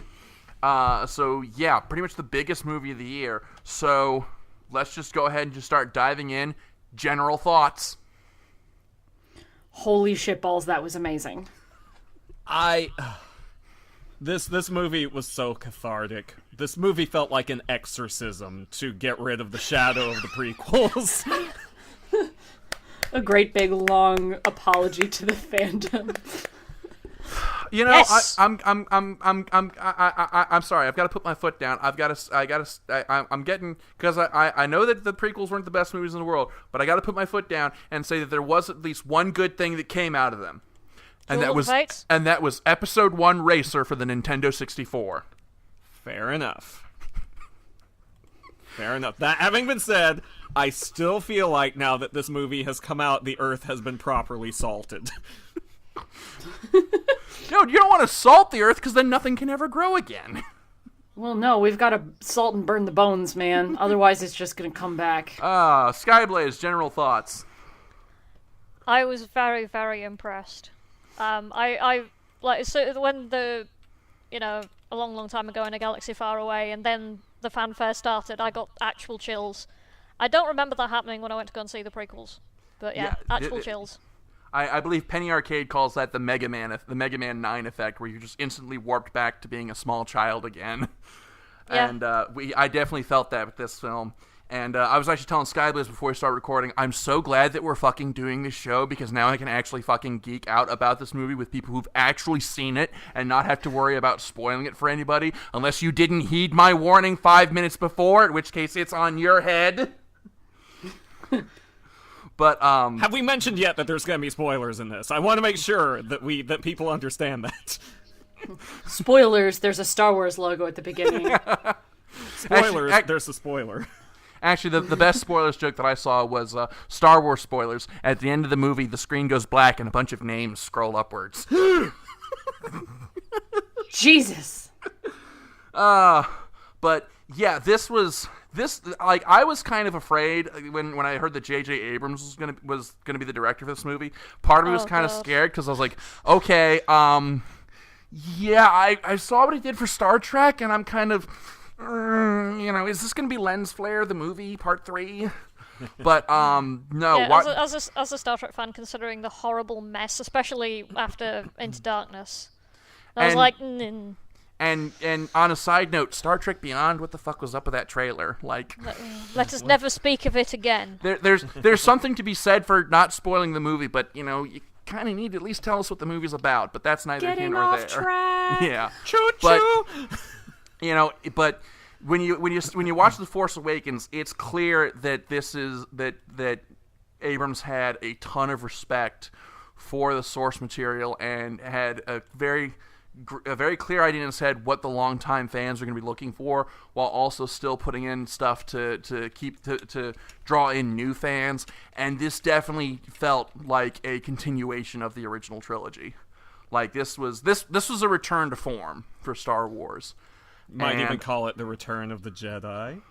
Speaker 1: So yeah, pretty much the biggest movie of the year. So let's just go ahead and just start diving in. General thoughts.
Speaker 2: Holy shitballs, that was amazing.
Speaker 4: This movie was so cathartic. This movie felt like an exorcism to get rid of the shadow of the prequels.
Speaker 2: A great big long apology to the fandom.
Speaker 1: You know,
Speaker 2: Yes.
Speaker 1: I'm sorry. I've got to put my foot down. I'm getting, because I know that the prequels weren't the best movies in the world, but I got to put my foot down and say that there was at least one good thing that came out of them, and
Speaker 3: Duel of Fates?
Speaker 1: that was Episode 1 Racer for the Nintendo 64.
Speaker 4: Fair enough. Fair enough. That having been said, I still feel like now that this movie has come out, the Earth has been properly salted.
Speaker 1: No, you don't want to salt the Earth because then nothing can ever grow again.
Speaker 2: Well, no, we've got to salt and burn the bones, man. Otherwise, it's just going to come back.
Speaker 1: Skyblaze, general thoughts.
Speaker 3: I was very, very impressed. I like so when a long, long time ago in a galaxy far away, and then the fanfare started. I got actual chills. I don't remember that happening when I went to go and see the prequels, but yeah, actual chills.
Speaker 1: I believe Penny Arcade calls that the Mega Man 9 effect, where you're just instantly warped back to being a small child again.
Speaker 3: Yeah.
Speaker 1: And I definitely felt that with this film. And I was actually telling Skyblaze before we started recording, I'm so glad that we're fucking doing this show, because now I can actually fucking geek out about this movie with people who've actually seen it and not have to worry about spoiling it for anybody, unless you didn't heed my warning 5 minutes before, in which case it's on your head. But
Speaker 4: Have we mentioned yet that there's going to be spoilers in this? I want to make sure that people understand that.
Speaker 2: Spoilers, there's a Star Wars logo at the beginning.
Speaker 4: Spoilers, there's a spoiler.
Speaker 1: Actually, the best spoilers joke that I saw was Star Wars spoilers. At the end of the movie, the screen goes black and a bunch of names scroll upwards.
Speaker 2: Jesus.
Speaker 1: But yeah, I was kind of afraid when I heard that J.J. Abrams was gonna be the director of this movie. Part of me was kind of scared, because I was like, okay, yeah, I saw what he did for Star Trek, and I'm kind of, is this gonna be Lens Flare the movie Part 3? But no.
Speaker 3: Yeah, as a Star Trek fan, considering the horrible mess, especially after Into Darkness, I was like.
Speaker 1: And on a side note, Star Trek Beyond, what the fuck was up with that trailer? Like,
Speaker 3: let us never speak of it again.
Speaker 1: There's something to be said for not spoiling the movie, but you kind of need to at least tell us what the movie's about. But that's neither here nor there.
Speaker 2: Track.
Speaker 1: Yeah,
Speaker 4: Choo
Speaker 1: but
Speaker 4: choo.
Speaker 1: but when you watch The Force Awakens, it's clear that that Abrams had a ton of respect for the source material and had a very clear idea in his head what the longtime fans are going to be looking for, while also still putting in stuff to draw in new fans. And this definitely felt like a continuation of the original trilogy. Like this was a return to form for Star Wars.
Speaker 4: Might even call it the Return of the Jedi.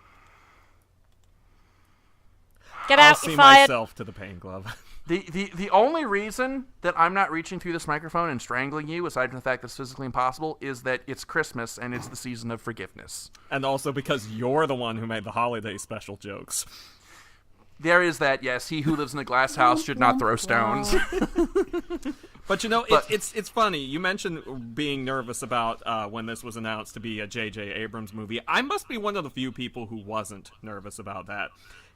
Speaker 3: Get
Speaker 4: I'll
Speaker 3: out,
Speaker 4: see
Speaker 3: you're fired.
Speaker 4: myself to the Pain Glove.
Speaker 1: The only reason that I'm not reaching through this microphone and strangling you, aside from the fact that it's physically impossible, is that it's Christmas and it's the season of forgiveness.
Speaker 4: And also because you're the one who made the holiday special jokes.
Speaker 1: There is that, yes. He who lives in a glass house should not throw stones.
Speaker 4: But it's funny. You mentioned being nervous about when this was announced to be a J.J. Abrams movie. I must be one of the few people who wasn't nervous about that.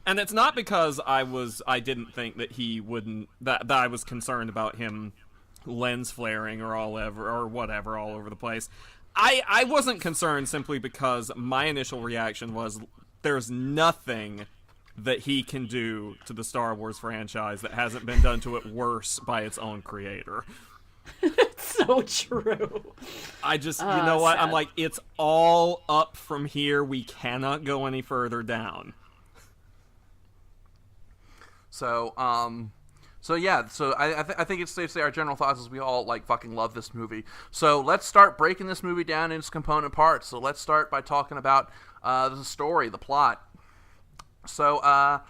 Speaker 4: And it's not because I didn't think that he wouldn't, that I was concerned about him lens flaring or whatever all over the place. I wasn't concerned simply because my initial reaction was there's nothing that he can do to the Star Wars franchise that hasn't been done to it worse by its own creator.
Speaker 2: So true.
Speaker 4: I just, you know what? I'm like, it's all up from here. We cannot go any further down.
Speaker 1: So I think it's safe to say our general thoughts is we all fucking love this movie. So let's start breaking this movie down into its component parts. So let's start by talking about the story, the plot. So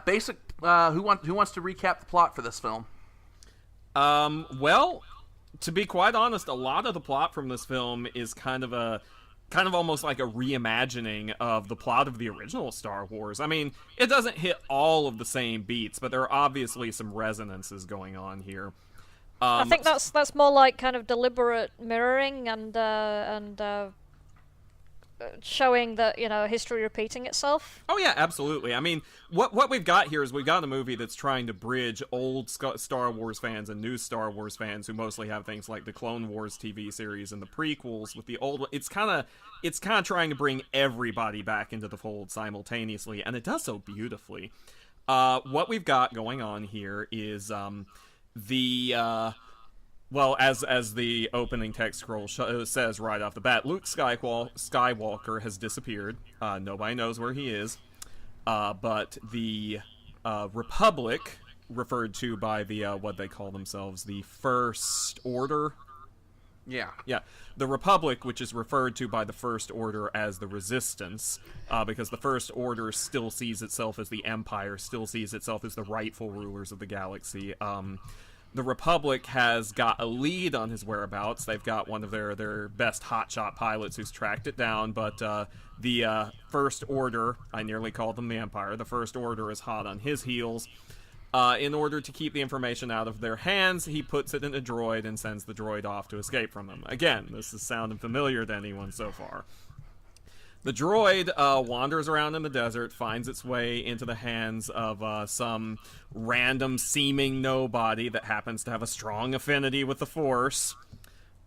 Speaker 1: basic who wants to recap the plot for this film?
Speaker 4: Well, to be quite honest, a lot of the plot from this film is kind of almost like a reimagining of the plot of the original Star Wars. I mean, it doesn't hit all of the same beats, but there are obviously some resonances going on here.
Speaker 3: I think that's more like kind of deliberate mirroring and showing that, history repeating itself.
Speaker 4: Oh yeah, absolutely. I mean, what we've got here is we've got a movie that's trying to bridge old Star Wars fans and new Star Wars fans who mostly have things like the Clone Wars TV series and the prequels with the old. It's kind of trying to bring everybody back into the fold simultaneously, and it does so beautifully. What we've got going on here is well, as the opening text scroll says right off the bat, Luke Skywalker has disappeared. Nobody knows where he is. But the Republic, referred to by the what they call themselves, the First Order.
Speaker 1: Yeah.
Speaker 4: The Republic, which is referred to by the First Order as the Resistance, because the First Order still sees itself as the Empire, still sees itself as the rightful rulers of the galaxy. The Republic has got a lead on his whereabouts. They've got one of their best hotshot pilots who's tracked it down, but the First Order, I nearly called them the Empire, the First Order is hot on his heels. In order to keep the information out of their hands, he puts it in a droid and sends the droid off to escape from them. Again, this is sounding familiar to anyone so far. The droid wanders around in the desert, finds its way into the hands of some random seeming nobody that happens to have a strong affinity with the Force.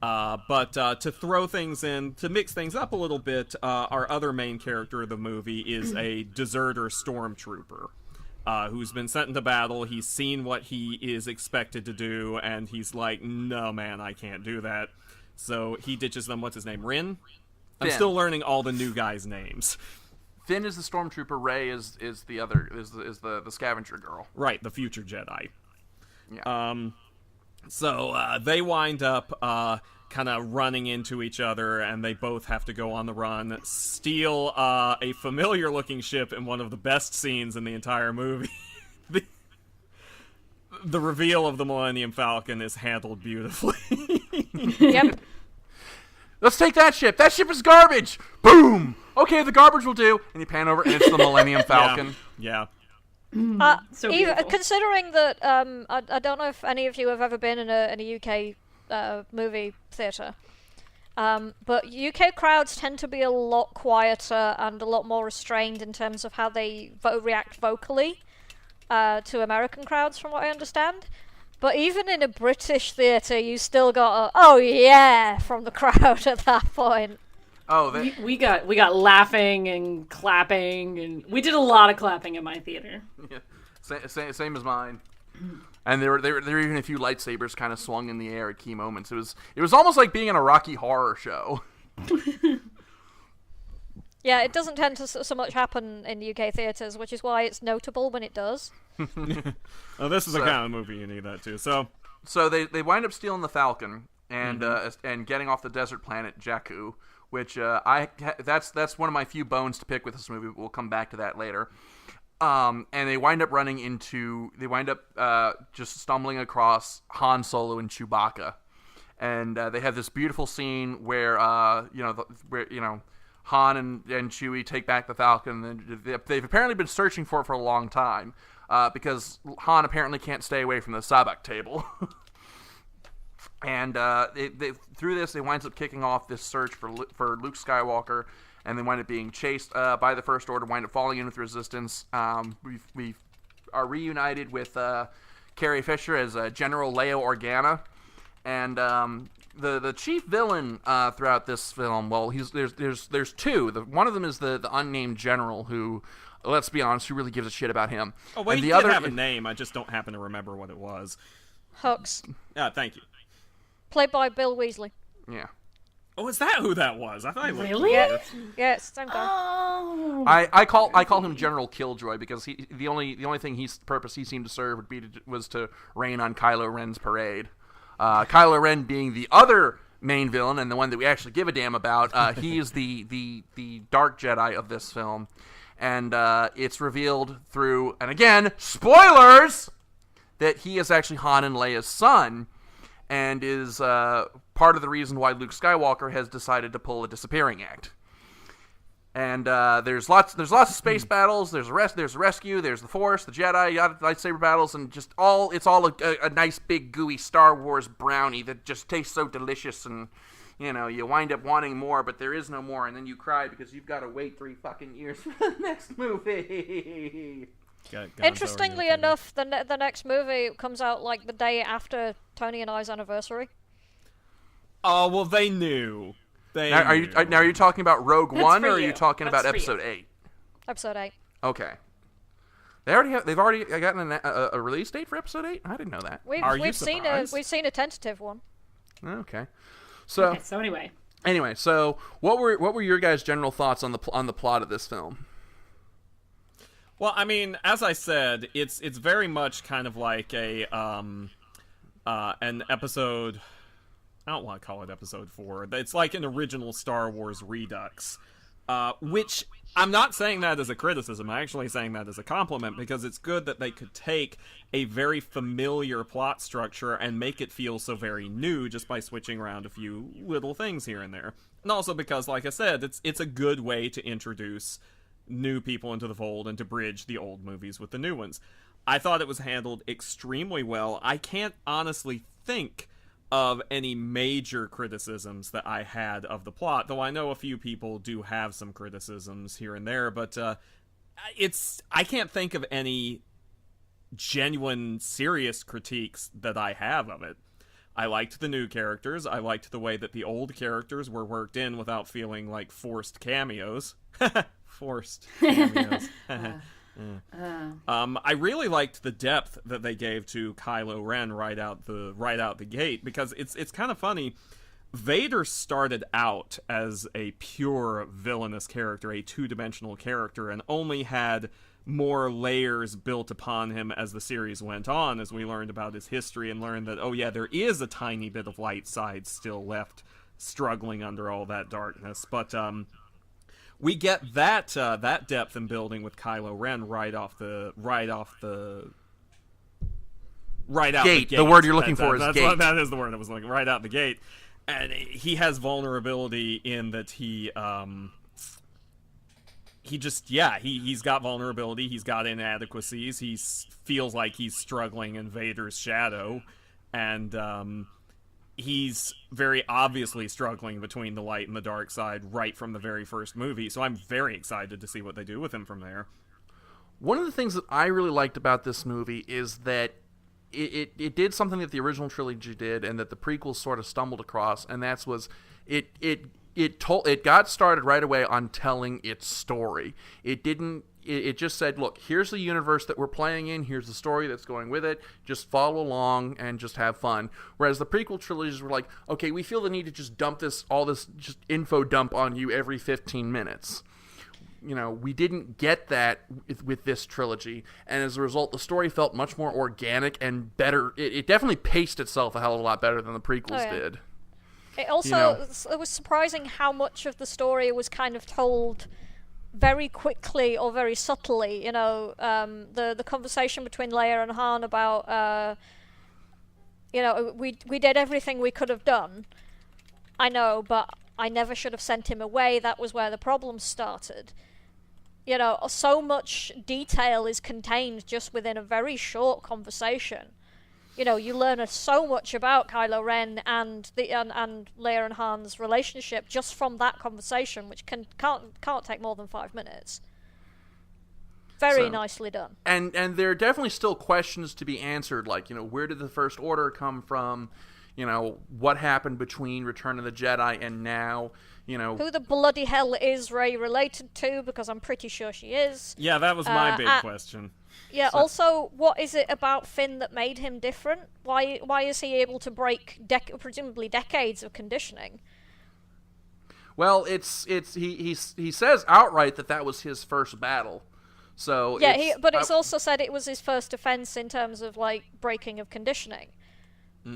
Speaker 4: But to throw things in, to mix things up a little bit, our other main character of the movie is a deserter stormtrooper who's been sent into battle. He's seen what he is expected to do, and he's like, no, man, I can't do that. So he ditches them. What's his name? Rin? I'm still learning all the new guys' names.
Speaker 1: Finn is the stormtrooper. Rey is the scavenger girl.
Speaker 4: Right, the future Jedi.
Speaker 1: Yeah.
Speaker 4: So they wind up kind of running into each other, and they both have to go on the run, steal a familiar-looking ship in one of the best scenes in the entire movie. The reveal of the Millennium Falcon is handled beautifully.
Speaker 3: Yep.
Speaker 1: Let's take that ship. That ship is garbage. Boom. Okay, the garbage will do. And you pan over, and it's the Millennium Falcon.
Speaker 4: Yeah.
Speaker 2: So beautiful.
Speaker 3: Considering that, I don't know if any of you have ever been in a UK movie theatre, but UK crowds tend to be a lot quieter and a lot more restrained in terms of how they react vocally to American crowds, from what I understand. But even in a British theatre, you still got a, oh yeah, from the crowd at that point.
Speaker 2: Oh, we got laughing and clapping, and we did a lot of clapping in my theater.
Speaker 1: Yeah, same as mine. And there were even a few lightsabers kind of swung in the air at key moments. It was almost like being in a Rocky Horror show.
Speaker 3: Yeah, it doesn't tend to so much happen in UK theatres, which is why it's notable when it does.
Speaker 4: Oh, this is the kind of movie you need that too.
Speaker 1: So they wind up stealing the Falcon and and getting off the desert planet Jakku, which that's one of my few bones to pick with this movie. But we'll come back to that later. And they wind up just stumbling across Han Solo and Chewbacca, and they have this beautiful scene where Han and Chewie take back the Falcon. And they've apparently been searching for it for a long time, because Han apparently can't stay away from the sabak table. And through this, they winds up kicking off this search for Luke Skywalker, and they wind up being chased by the First Order, wind up falling in with Resistance. We are reunited with Carrie Fisher as General Leia Organa, and the chief villain throughout this film. Well, there's two. One of them is the unnamed general who, let's be honest, who really gives a shit about him.
Speaker 4: Oh, well,
Speaker 1: and
Speaker 4: he
Speaker 1: the
Speaker 4: did
Speaker 1: other
Speaker 4: have a name. I just don't happen to remember what it was.
Speaker 3: Hux.
Speaker 4: Yeah, thank you.
Speaker 3: Played by Bill Weasley.
Speaker 1: Yeah.
Speaker 4: Oh, is that who that was? I thought he looked
Speaker 2: Really?
Speaker 4: familiar.
Speaker 3: Yes, same guy.
Speaker 2: Oh.
Speaker 1: I call him General Killjoy because the only thing purpose he seemed to serve was to rain on Kylo Ren's parade. Kylo Ren being the other main villain and the one that we actually give a damn about. He is the Dark Jedi of this film, And it's revealed through, and again, spoilers, that he is actually Han and Leia's son, and is part of the reason why Luke Skywalker has decided to pull a disappearing act. And there's lots of space battles. There's rescue. There's the Force, the Jedi, lightsaber battles, and it's all a nice big gooey Star Wars brownie that just tastes so delicious, and you wind up wanting more, but there is no more, and then you cry because you've got to wait 3 fucking years for the next movie.
Speaker 3: Interestingly enough, the next movie comes out like the day after Tony and I's anniversary.
Speaker 4: Oh well, they knew.
Speaker 1: Now, are you talking about Rogue One, or are you talking about Episode 8?
Speaker 3: Episode 8.
Speaker 1: Okay. They've already gotten a release date for Episode 8? I didn't know that.
Speaker 3: We've seen a tentative one.
Speaker 1: Okay. So anyway, so what were your guys' general thoughts on the plot of this film?
Speaker 4: Well, I mean, as I said, it's very much kind of like an episode. I don't want to call it episode 4. It's like an original Star Wars redux, which I'm not saying that as a criticism. I'm actually saying that as a compliment, because it's good that they could take a very familiar plot structure and make it feel so very new just by switching around a few little things here and there. And also because, like I said, it's a good way to introduce new people into the fold and to bridge the old movies with the new ones. I thought it was handled extremely well. I can't honestly think of any major criticisms that I had of the plot, though I know a few people do have some criticisms here and there, but I can't think of any genuine, serious critiques that I have of it. I liked the new characters. I liked the way that the old characters were worked in without feeling like forced cameos. Forced cameos. I really liked the depth that they gave to Kylo Ren right out the gate, because it's kind of funny. Vader started out as a pure villainous character, a two-dimensional character, and only had more layers built upon him as the series went on, as we learned about his history and learned that, oh yeah, there is a tiny bit of light side still left struggling under all that darkness. But we get that depth and building with Kylo Ren right out the gate.
Speaker 1: The word you're looking for is gate.
Speaker 4: That is the word I was looking, right out the gate. And he has vulnerability in that he's got vulnerability, he's got inadequacies, he feels like he's struggling in Vader's shadow, and he's very obviously struggling between the light and the dark side right from the very first movie, so I'm very excited to see what they do with him from there.
Speaker 1: One of the things that I really liked about this movie is that it did something that the original trilogy did and that the prequels sort of stumbled across, and that was it got started right away on telling its story. It just said, look, here's the universe that we're playing in, here's the story that's going with it, just follow along and just have fun. Whereas the prequel trilogies were like, okay, we feel the need to just dump all this just info dump on you every 15 minutes. We didn't get that with this trilogy, and as a result, the story felt much more organic and better. It definitely paced itself a hell of a lot better than the prequels did.
Speaker 3: It also, it was surprising how much of the story was kind of told very quickly or very subtly. The conversation between Leia and Han about, we did everything we could have done. I know, but I never should have sent him away. That was where the problem started. So much detail is contained just within a very short conversation. You learn so much about Kylo Ren and Leia and Han's relationship just from that conversation, which can't take more than 5 minutes. Very nicely done. And
Speaker 1: there are definitely still questions to be answered, like, where did the First Order come from? What happened between Return of the Jedi and now?
Speaker 3: Who the bloody hell is Rey related to? Because I'm pretty sure she is.
Speaker 4: Yeah, that was my big question.
Speaker 3: Yeah, also, what is it about Finn that made him different? Why is he able to break presumably decades of conditioning?
Speaker 1: Well, he says outright that was his first battle. So
Speaker 3: yeah, but it's also said it was his first offense in terms of breaking of conditioning.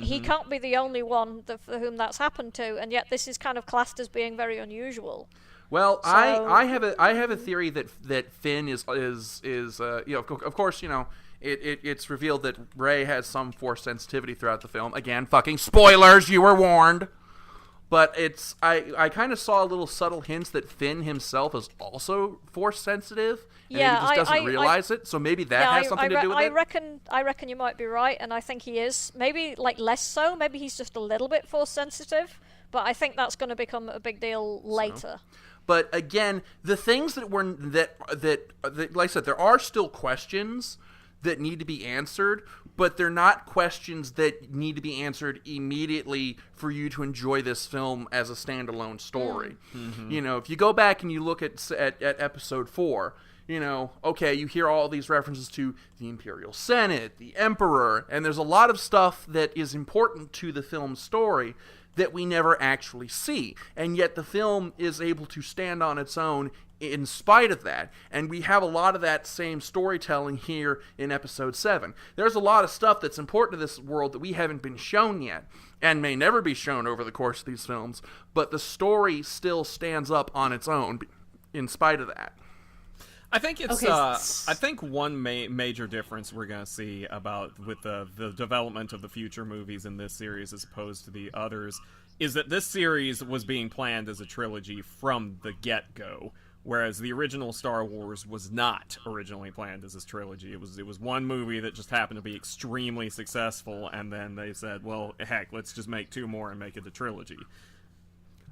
Speaker 3: he can't be the only one for whom that's happened to, and yet this is kind of classed as being very unusual.
Speaker 1: Well,
Speaker 3: So-
Speaker 1: I have a theory that Finn is of course, it's revealed that Rey has some force sensitivity throughout the film. Again, fucking spoilers, you were warned. But I kind of saw little subtle hints that Finn himself is also force sensitive, and
Speaker 3: Yeah,
Speaker 1: he just doesn't realize it. So maybe that has something to do with it.
Speaker 3: I reckon you might be right, and I think he is. Maybe like less so. Maybe he's just a little bit force sensitive. But I think that's going to become a big deal later.
Speaker 1: But again, the things that like I said, there are still questions that need to be answered, but they're not questions that need to be answered immediately for you to enjoy this film as a standalone story. If you go back and you look at episode 4, okay, you hear all these references to the Imperial Senate, the Emperor, and there's a lot of stuff that is important to the film's story that we never actually see. And yet the film is able to stand on its own in spite of that. And we have a lot of that same storytelling here in episode 7. There's a lot of stuff that's important to this world that we haven't been shown yet, and may never be shown over the course of these films, but the story still stands up on its own in spite of that.
Speaker 4: I think it's.
Speaker 2: Okay.
Speaker 4: I think one major difference we're gonna see with the development of the future movies in this series as opposed to the others is that this series was being planned as a trilogy from the get-go, whereas the original Star Wars was not originally planned as a trilogy. It was one movie that just happened to be extremely successful, and then they said, "Well, heck, let's just make 2 more and make it a trilogy."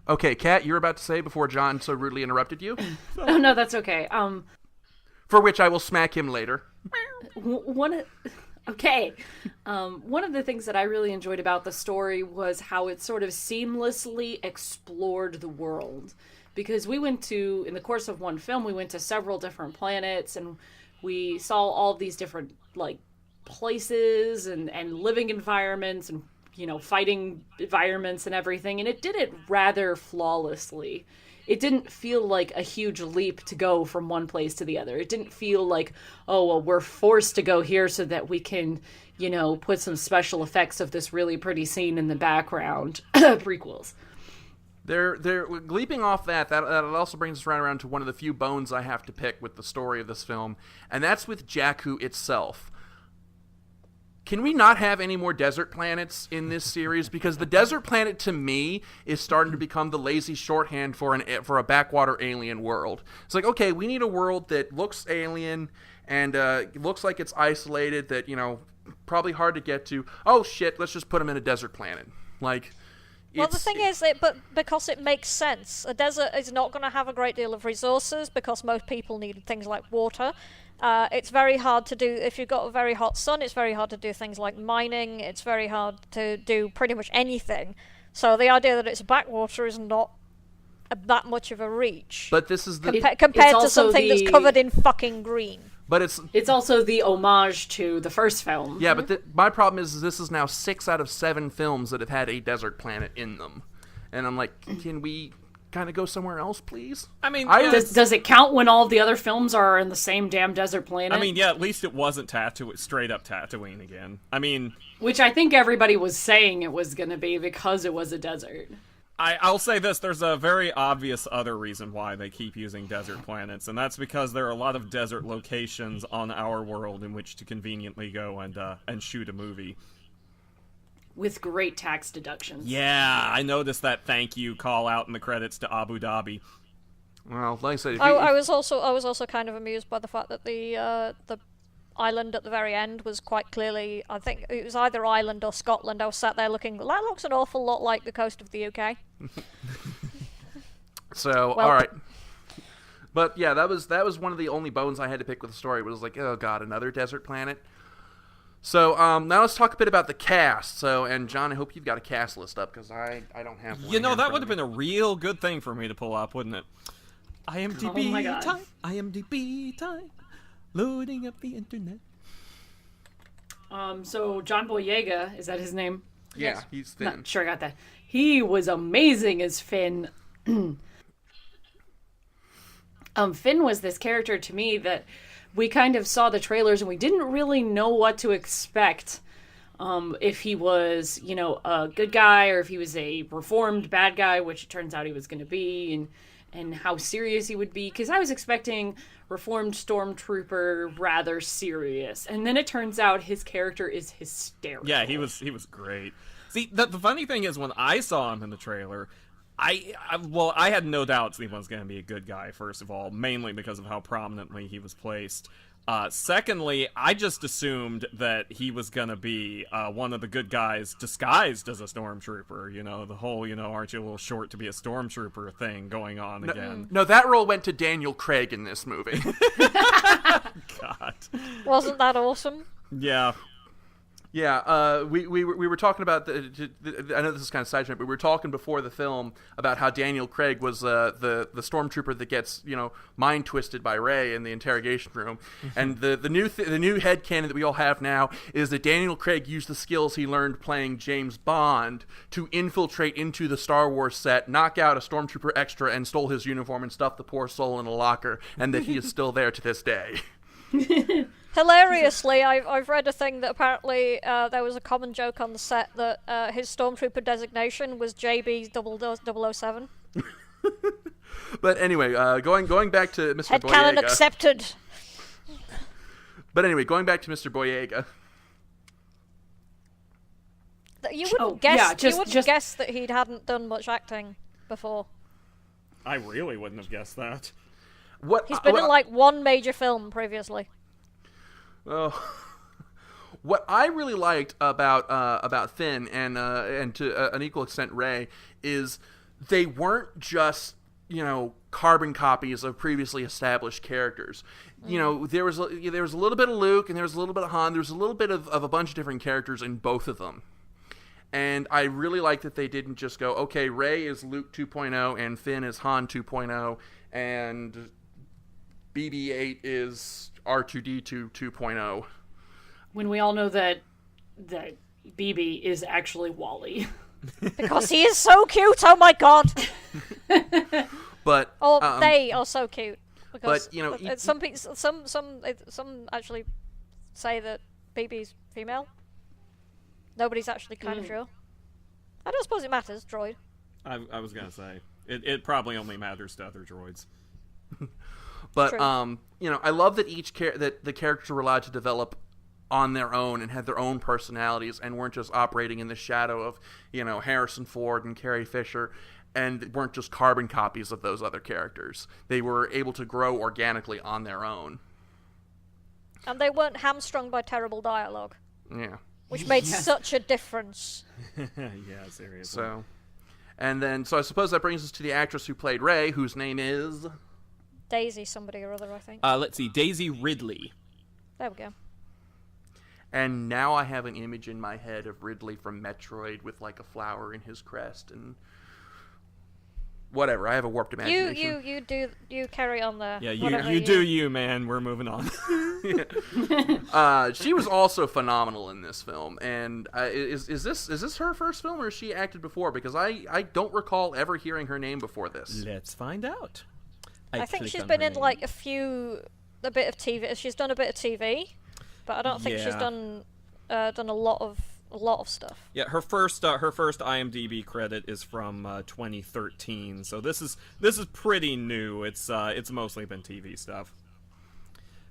Speaker 1: Okay, Kat, you were about to say before John so rudely interrupted you,
Speaker 2: Oh no, that's okay.
Speaker 1: for which I will smack him later.
Speaker 2: One of the things that I really enjoyed about the story was how it sort of seamlessly explored the world. Because in the course of one film, we went to several different planets, and we saw all these different, like, places and living environments and, fighting environments and everything, and it did it rather flawlessly. It didn't feel like a huge leap to go from one place to the other. It didn't feel like, oh, well, we're forced to go here so that we can, put some special effects of this really pretty scene in the background. Prequels.
Speaker 1: They're leaping off that also brings us right around to one of the few bones I have to pick with the story of this film, and that's with Jakku itself. Can we not have any more desert planets in this series? Because the desert planet, to me, is starting to become the lazy shorthand for a backwater alien world. It's like, okay, we need a world that looks alien and looks like it's isolated, that, probably hard to get to. Oh, shit, let's just put them in a desert planet. Like...
Speaker 3: Well, the thing is, but because it makes sense. A desert is not going to have a great deal of resources because most people need things like water. It's very hard to do, if you've got a very hot sun, it's very hard to do things like mining. It's very hard to do pretty much anything. So the idea that it's a backwater is not that much of a reach.
Speaker 1: But this is
Speaker 3: compared to
Speaker 2: also
Speaker 3: something that's covered in fucking green.
Speaker 1: But
Speaker 2: it's also the homage to the first film.
Speaker 1: Yeah, but my problem is this is now 6 out of 7 films that have had a desert planet in them. And I'm like, can we kind of go somewhere else, please?
Speaker 4: I mean,
Speaker 2: does it count when all the other films are in the same damn desert planet?
Speaker 4: I mean, yeah, at least it wasn't straight up Tatooine again. I mean...
Speaker 2: Which I think everybody was saying it was going to be because it was a desert.
Speaker 4: I'll say this, there's a very obvious other reason why they keep using desert planets, and that's because there are a lot of desert locations on our world in which to conveniently go and shoot a movie.
Speaker 2: With great tax deductions.
Speaker 4: Yeah, I noticed that thank you call out in the credits to Abu Dhabi.
Speaker 1: Well, like I said...
Speaker 3: I was also kind of amused by the fact that the island at the very end was quite clearly, I think it was either Ireland or Scotland. I was sat there looking, that looks an awful lot like the coast of the UK.
Speaker 1: So,
Speaker 3: well,
Speaker 1: alright. But yeah, that was one of the only bones I had to pick with the story. It was like, oh god, another desert planet. So, now let's talk a bit about the cast. So, and John, I hope you've got a cast list up, because I don't have one.
Speaker 4: That would have been a real good thing for me to pull up, wouldn't it? IMDb
Speaker 2: Oh my God.
Speaker 4: time. IMDb time. Loading up the internet.
Speaker 2: So John Boyega, is that his name?
Speaker 1: Yeah, he's Finn.
Speaker 2: Not sure I got that. He was amazing as Finn. Finn was this character to me that we kind of saw the trailers and we didn't really know what to expect if he was, a good guy or if he was a reformed bad guy, which it turns out he was going to be, and how serious he would be. Because I was expecting reformed stormtrooper rather serious, and then it turns out his character is hysterical.
Speaker 4: Yeah, he was great. See, the funny thing is, when I saw him in the trailer, I had no doubts he was going to be a good guy, first of all, mainly because of how prominently he was placed. Secondly, I just assumed that he was going to be one of the good guys disguised as a stormtrooper. The whole, aren't you a little short to be a stormtrooper thing going on again.
Speaker 1: No, that role went to Daniel Craig in this movie.
Speaker 4: God.
Speaker 3: Wasn't that awesome?
Speaker 4: Yeah.
Speaker 1: Yeah, we were talking about I know this is kind of sidetracked, but we were talking before the film about how Daniel Craig was the stormtrooper that gets mind twisted by Rey in the interrogation room, and the new headcanon that we all have now is that Daniel Craig used the skills he learned playing James Bond to infiltrate into the Star Wars set, knock out a stormtrooper extra, and stole his uniform and stuffed the poor soul in a locker, and that he is still there to this day.
Speaker 3: Hilariously, I've read a thing that apparently there was a common joke on the set that his stormtrooper designation was JB007.
Speaker 1: But anyway, going back to Mr. Boyega.
Speaker 3: Headcanon accepted.
Speaker 1: But anyway, going back to Mr. Boyega.
Speaker 3: You wouldn't guess that he hadn't done much acting before.
Speaker 4: I really wouldn't have guessed that.
Speaker 3: He's been in like one major film previously.
Speaker 1: Oh, what I really liked about Finn and to an equal extent Rey is they weren't just carbon copies of previously established characters. There was a little bit of Luke and there was a little bit of Han. There was a little bit of a bunch of different characters in both of them. And I really like that they didn't just go, okay, Rey is Luke 2.0 and Finn is Han 2.0 and BB-8 is R2-D2 2.0.
Speaker 2: When we all know that BB is actually Wally.
Speaker 3: Because he is so cute, oh my god!
Speaker 1: But
Speaker 3: they are so cute. Because
Speaker 1: but
Speaker 3: some actually say that BB's female. Nobody's actually kind of sure. I don't suppose it matters, droid.
Speaker 4: I was gonna say it probably only matters to other droids.
Speaker 1: But
Speaker 3: True.
Speaker 1: I love that that the characters were allowed to develop on their own and had their own personalities and weren't just operating in the shadow of Harrison Ford and Carrie Fisher, and weren't just carbon copies of those other characters. They were able to grow organically on their own,
Speaker 3: and they weren't hamstrung by terrible dialogue.
Speaker 1: Yeah,
Speaker 3: which made such a difference.
Speaker 4: Yeah, seriously.
Speaker 1: So I suppose that brings us to the actress who played Rey, whose name is
Speaker 3: Daisy somebody or other, I think.
Speaker 4: Let's see, Daisy Ridley.
Speaker 3: There we go.
Speaker 1: And now I have an image in my head of Ridley from Metroid with like a flower in his crest and whatever. I have a warped imagination.
Speaker 3: You carry on there.
Speaker 4: Yeah, you do you, man. We're moving on.
Speaker 1: She was also phenomenal in this film. And is this her first film, or has she acted before? Because I don't recall ever hearing her name before this.
Speaker 4: Let's find out.
Speaker 3: I think she's been in like a bit of TV. She's done a bit of TV, but I don't think she's done a lot of stuff.
Speaker 4: Yeah, her first IMDb credit is from 2013, so this is pretty new. It's mostly been TV stuff.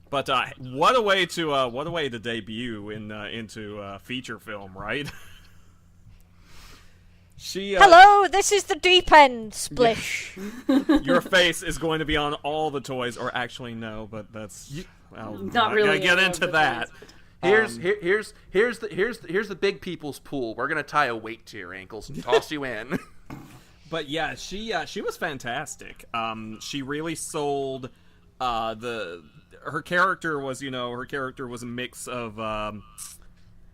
Speaker 4: But what a way to debut into feature film, right?
Speaker 3: Hello, this is the deep end, Splish.
Speaker 4: Your face is going to be on all the toys, or actually no, but that's
Speaker 2: not really.
Speaker 4: Gonna get into that.
Speaker 1: Here's the big people's pool. We're gonna tie a weight to your ankles and toss you in.
Speaker 4: But yeah, she was fantastic. She really sold her character was a mix of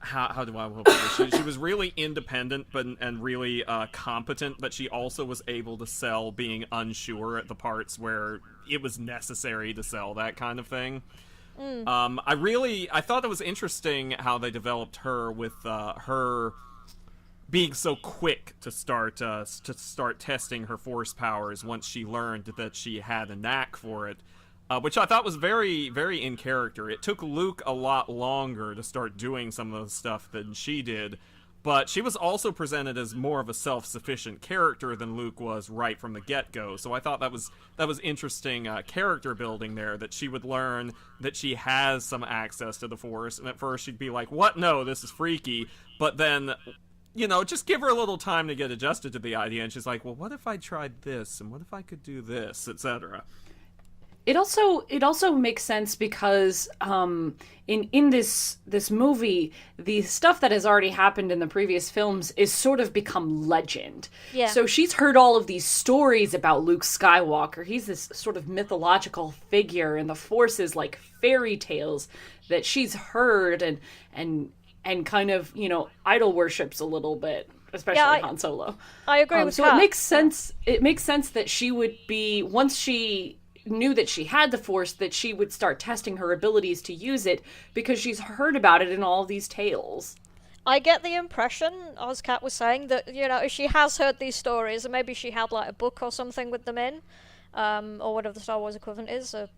Speaker 4: how do I put it? She was really independent and really competent, but she also was able to sell being unsure at the parts where it was necessary to sell that kind of thing. I thought it was interesting how they developed her with her being so quick to start testing her force powers once she learned that she had a knack for it. which I thought was very, very in character. It took Luke a lot longer to start doing some of the stuff than she did, but she was also presented as more of a self-sufficient character than Luke was right from the get-go. So I thought that was interesting character building there, that she would learn that she has some access to the Force, and at first she'd be like, what? No, this is freaky. But then, just give her a little time to get adjusted to the idea, and she's like, well, what if I tried this, and what if I could do this, etc.
Speaker 2: It also makes sense because in this movie, the stuff that has already happened in the previous films is sort of become legend.
Speaker 3: Yeah.
Speaker 2: So she's heard all of these stories about Luke Skywalker. He's this sort of mythological figure, and the Force is like fairy tales that she's heard and kind of, idol worships a little bit, especially Han Solo.
Speaker 3: I agree with
Speaker 2: so
Speaker 3: that.
Speaker 2: it makes sense. It makes sense that she would be, once she knew that she had the Force, that she would start testing her abilities to use it because she's heard about it in all these tales.
Speaker 3: I get the impression, as Kat was saying, that, she has heard these stories, and maybe she had, like, a book or something with them in, or whatever the Star Wars equivalent is, a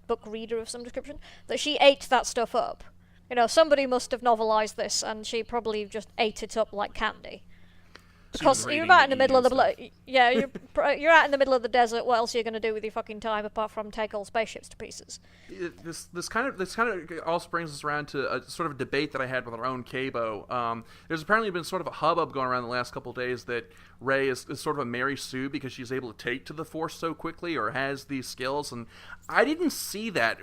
Speaker 3: book reader of some description, that she ate that stuff up. Somebody must have novelized this, and she probably just ate it up like candy. Because you're out in the middle of the you're out in the middle of the desert. What else are you going to do with your fucking time apart from take all spaceships to pieces?
Speaker 1: This kind of also brings us around to a sort of debate that I had with our own Cabo. There's apparently been sort of a hubbub going around the last couple of days that Rey is sort of a Mary Sue because she's able to take to the Force so quickly or has these skills, and I didn't see that.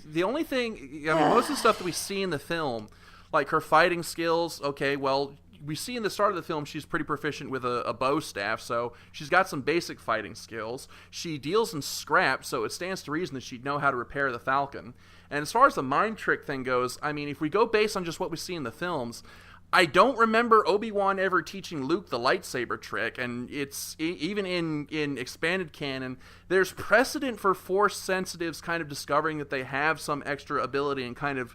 Speaker 1: The only thing, most of the stuff that we see in the film, like her fighting skills, okay, well, we see in the start of the film she's pretty proficient with a bow staff, so she's got some basic fighting skills. She deals in scrap, so it stands to reason that she'd know how to repair the Falcon. And as far as the mind trick thing goes, I mean, if we go based on just what we see in the films, I don't remember Obi-Wan ever teaching Luke the lightsaber trick, and it's even in expanded canon, there's precedent for Force sensitives kind of discovering that they have some extra ability and kind of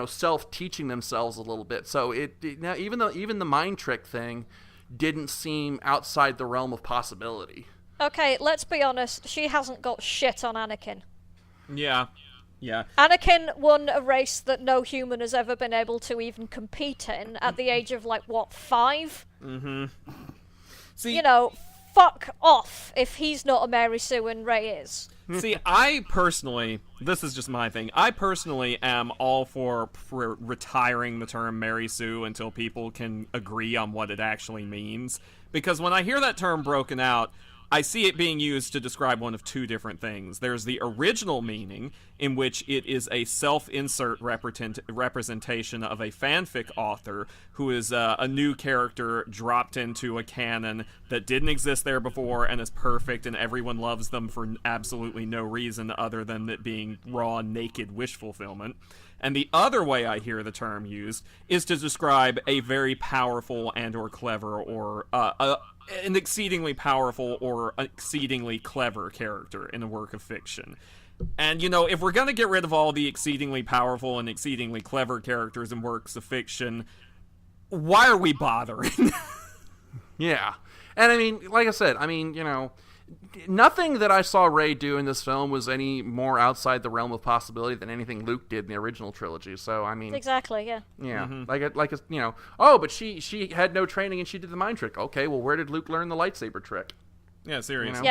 Speaker 1: self-teaching themselves a little bit. So now even the mind trick thing didn't seem outside the realm of possibility.
Speaker 3: Okay, let's be honest. She hasn't got shit on Anakin.
Speaker 4: Yeah.
Speaker 3: Anakin won a race that no human has ever been able to even compete in at the age of, 5?
Speaker 4: Mm-hmm. See,
Speaker 3: fuck off if he's not a Mary Sue and Rey is.
Speaker 4: See, I personally, this is just my thing, I personally am all for retiring the term Mary Sue until people can agree on what it actually means. Because when I hear that term broken out, I see it being used to describe one of two different things. There's the original meaning, in which it is a self-insert representation of a fanfic author who is a new character dropped into a canon that didn't exist there before and is perfect and everyone loves them for absolutely no reason other than it being raw, naked wish fulfillment. And the other way I hear the term used is to describe a very powerful and or clever or an exceedingly powerful or exceedingly clever character in a work of fiction. And, if we're going to get rid of all the exceedingly powerful and exceedingly clever characters in works of fiction, why are we bothering?
Speaker 1: Yeah. And, I mean, like I said, nothing that I saw Rey do in this film was any more outside the realm of possibility than anything Luke did in the original trilogy. So, I mean...
Speaker 3: Exactly, yeah.
Speaker 1: Yeah. Mm-hmm. But she had no training and she did the mind trick. Okay, well, where did Luke learn the lightsaber trick?
Speaker 4: Yeah, seriously.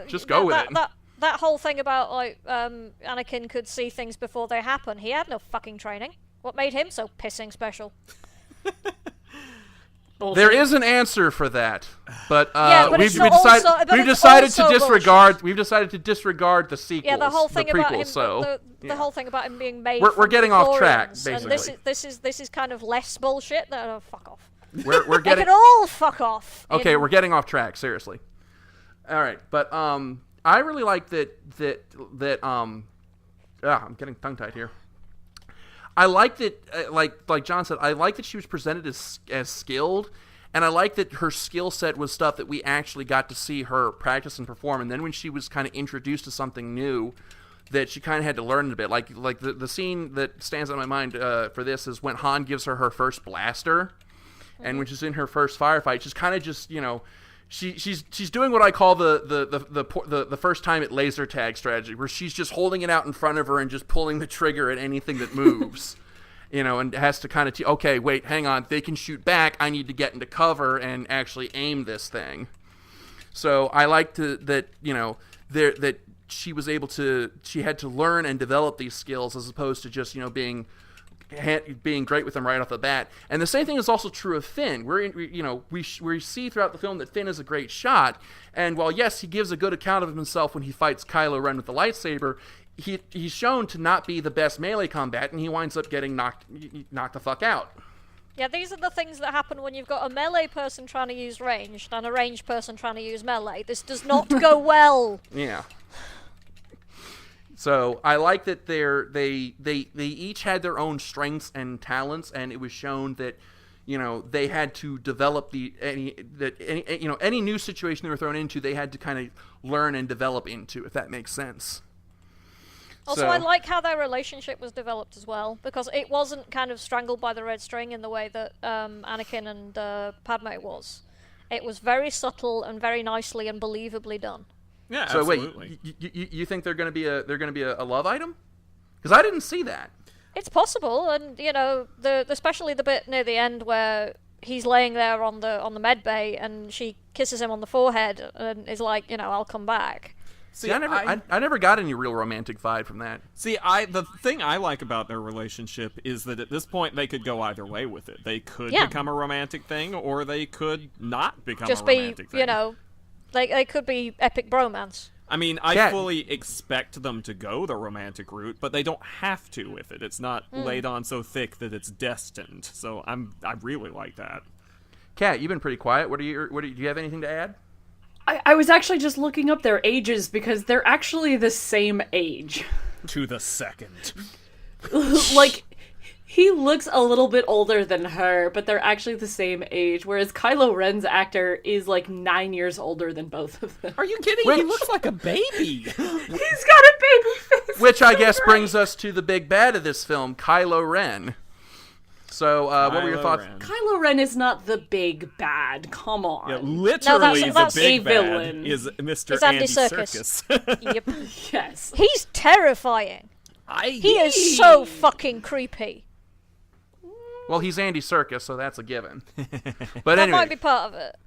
Speaker 1: Just go with it.
Speaker 3: That whole thing about, Anakin could see things before they happen, he had no fucking training. What made him so pissing special?
Speaker 1: There is an answer for that, but we've decided to disregard the sequels.
Speaker 3: Yeah, the whole thing
Speaker 1: the prequels,
Speaker 3: about him,
Speaker 1: the
Speaker 3: the whole thing about him being made.
Speaker 1: We're getting off track, basically.
Speaker 3: And this is kind of less bullshit. Fuck off.
Speaker 1: We're getting.
Speaker 3: They can all fuck off.
Speaker 1: Okay, we're getting off track. Seriously. All right, but I really like that. I'm getting tongue tied here. I like that, like John said, I like that she was presented as skilled, and I like that her skill set was stuff that we actually got to see her practice and perform, and then when she was kind of introduced to something new, that she kind of had to learn it a bit. Like the scene that stands out in my mind for this is when Han gives her first blaster, and when she's in her first firefight, she's kind of just, she's doing what I call the first time at laser tag strategy, where she's just holding it out in front of her and just pulling the trigger at anything that moves. And has to kind of okay, wait, hang on, they can shoot back. I need to get into cover and actually aim this thing. So I like that she was able to, she had to learn and develop these skills as opposed to just being great with them right off the bat. And the same thing is also true of Finn. We see throughout the film that Finn is a great shot, and while yes, he gives a good account of himself when he fights Kylo Ren with the lightsaber, he's shown to not be the best melee combat, and he winds up getting knocked the fuck out.
Speaker 3: Yeah, these are the things that happen when you've got a melee person trying to use ranged and a ranged person trying to use melee. This does not go well.
Speaker 1: Yeah. So I like that they each had their own strengths and talents, and it was shown that they had to develop any new situation they were thrown into, they had to kind of learn and develop into, if that makes sense.
Speaker 3: Also, I like how their relationship was developed as well, because it wasn't kind of strangled by the red string in the way that Anakin and Padme was. It was very subtle and very nicely and believably done.
Speaker 4: Yeah,
Speaker 1: so
Speaker 4: absolutely.
Speaker 1: Wait, you think they're going to be a love item? Because I didn't see that.
Speaker 3: It's possible, and especially the bit near the end where he's laying there on the med bay and she kisses him on the forehead and is like, I'll come back.
Speaker 1: See, I never got any real romantic vibe from that.
Speaker 4: See, the thing I like about their relationship is that at this point they could go either way with it. They could become a romantic thing, or they could not become a romantic thing.
Speaker 3: They could be epic bromance.
Speaker 4: I mean, I fully expect them to go the romantic route, but they don't have to with it. It's not laid on so thick that it's destined. So I really like that.
Speaker 1: Kat, you've been pretty quiet. Do you have anything to add?
Speaker 2: I was actually just looking up their ages because they're actually the same age.
Speaker 4: To the second.
Speaker 2: Like, he looks a little bit older than her, but they're actually the same age, whereas Kylo Ren's actor is like 9 years older than both of them.
Speaker 4: Are you kidding? He looks like a baby.
Speaker 2: He's got a baby face.
Speaker 1: Which I guess brings us to the big bad of this film, Kylo Ren. So, what were your thoughts?
Speaker 2: Kylo Ren is not the big bad. Come on.
Speaker 4: Yeah, literally,
Speaker 3: that's
Speaker 4: the big
Speaker 2: a
Speaker 4: bad
Speaker 2: villain.
Speaker 4: is Mr.
Speaker 3: It's
Speaker 4: Andy
Speaker 3: Andy
Speaker 4: Serkis.
Speaker 3: Yep.
Speaker 2: Yes.
Speaker 3: He's terrifying. He is so fucking creepy.
Speaker 1: Well, he's Andy Serkis, so that's a given. But
Speaker 3: That
Speaker 1: anyway,
Speaker 3: might be part of it.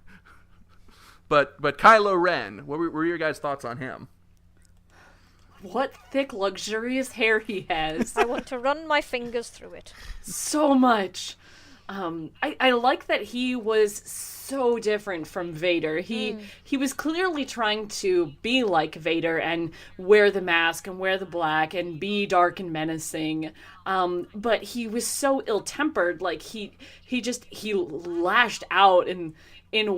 Speaker 1: but Kylo Ren, what were your guys' thoughts on him?
Speaker 2: What thick, luxurious hair he has.
Speaker 3: I want to run my fingers through it.
Speaker 2: So much. I like that he was so different from Vader. He was clearly trying to be like Vader and wear the mask and wear the black and be dark and menacing. But he was so ill-tempered. Like he lashed out in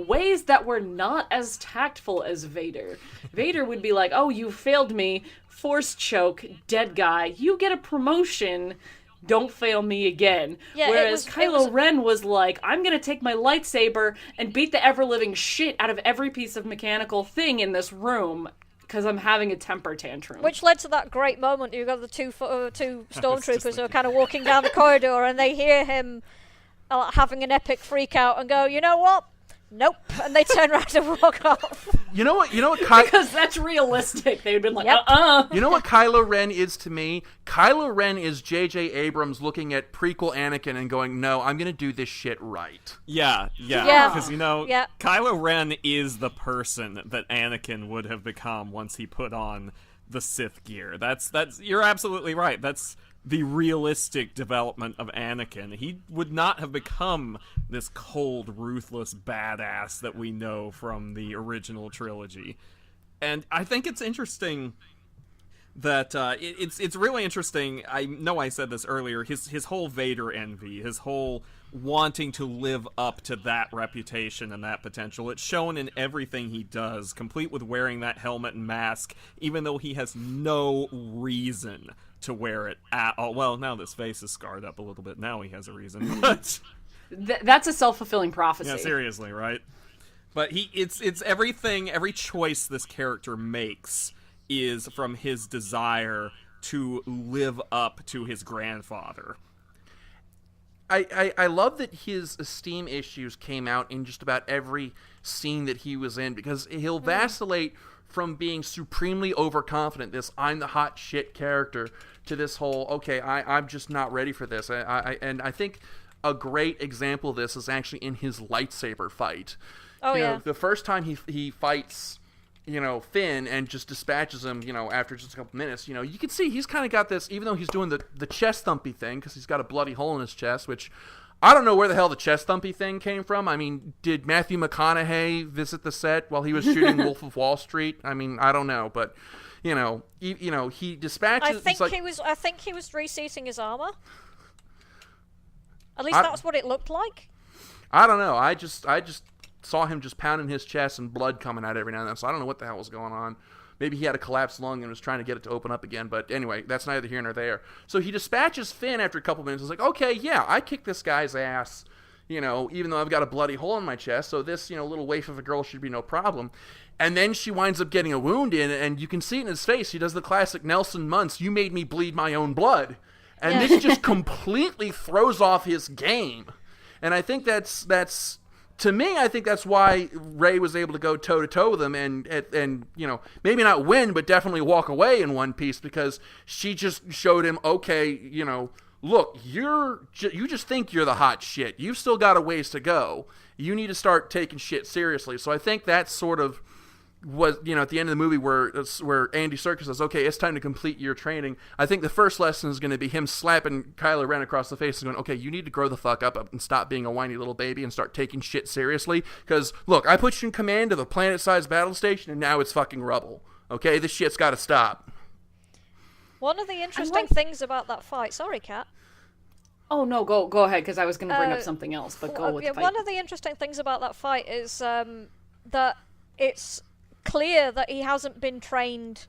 Speaker 2: ways that were not as tactful as Vader. Vader would be like, "Oh, you failed me. Force choke, dead guy. You get a promotion. Don't fail me again."
Speaker 3: Yeah,
Speaker 2: Whereas Kylo Ren was like, "I'm going to take my lightsaber and beat the ever-living shit out of every piece of mechanical thing in this room because I'm having a temper tantrum."
Speaker 3: Which led to that great moment. You got the two stormtroopers who are kind of walking down the corridor and they hear him having an epic freak out and go, "You know what? Nope," and they turn around and walk off.
Speaker 1: You know what?
Speaker 2: Because that's realistic. They'd been like,
Speaker 3: Yep.
Speaker 1: You know what Kylo Ren is to me? Kylo Ren is J.J. Abrams looking at prequel Anakin and going, "No, I'm going to do this shit right."
Speaker 4: Yeah.
Speaker 3: Yeah.
Speaker 4: Because, Kylo Ren is the person that Anakin would have become once he put on the Sith gear. That's you're absolutely right. That's the realistic development of Anakin. He would not have become this cold, ruthless badass that we know from the original trilogy. And I think it's interesting that it's really interesting. I know I said this earlier. His whole Vader envy, his whole wanting to live up to that reputation and that potential, it's shown in everything he does, complete with wearing that helmet and mask, even though he has no reason to wear it at all. Well, now this face is scarred up a little bit. Now he has a reason. But
Speaker 2: that's a self-fulfilling prophecy.
Speaker 4: yeah, seriously, right? But it's everything, every choice this character makes is from his desire to live up to his grandfather.
Speaker 1: I love that his esteem issues came out in just about every scene that he was in, because he'll vacillate from being supremely overconfident, this I'm the hot shit character, to this whole, okay, I'm just not ready for this. And I think a great example of this is actually in his lightsaber fight.
Speaker 3: Oh,
Speaker 1: you
Speaker 3: yeah.
Speaker 1: know, the first time he fights, you know, Finn and just dispatches him, you know, after just a couple minutes, you know, you can see he's kind of got this, even though he's doing the chest thumpy thing, because he's got a bloody hole in his chest, which I don't know where the hell the chest thumpy thing came from. I mean, did Matthew McConaughey visit the set while he was shooting Wolf of Wall Street? I mean, I don't know, but you know, he dispatches.
Speaker 3: I think he was reseating his armor. At least that's what it looked like.
Speaker 1: I don't know. I just saw him just pounding his chest and blood coming out every now and then. So I don't know what the hell was going on. Maybe he had a collapsed lung and was trying to get it to open up again. But anyway, that's neither here nor there. So he dispatches Finn after a couple minutes. He's like, okay, yeah, I kicked this guy's ass, you know, even though I've got a bloody hole in my chest. So this, you know, little waif of a girl should be no problem. And then she winds up getting a wound in, and you can see it in his face. He does the classic Nelson Muntz, you made me bleed my own blood. And this just completely throws off his game. And I think that's to me, I think that's why Rey was able to go toe-to-toe with him and you know, maybe not win, but definitely walk away in one piece, because she just showed him, okay, you know, look, you just think you're the hot shit. You've still got a ways to go. You need to start taking shit seriously. So I think that's sort of was, you know, at the end of the movie where Andy Serkis says, okay, it's time to complete your training. I think the first lesson is going to be him slapping Kylo Ren across the face and going, okay, you need to grow the fuck up and stop being a whiny little baby and start taking shit seriously. Because, look, I put you in command of a planet-sized battle station and now it's fucking rubble. Okay, this shit's got to stop.
Speaker 3: One of the interesting things about that fight... Sorry, Kat.
Speaker 2: Oh, no, go ahead, because I was going to bring up something else, but go with the fight.
Speaker 3: One of the interesting things about that fight is that it's clear that he hasn't been trained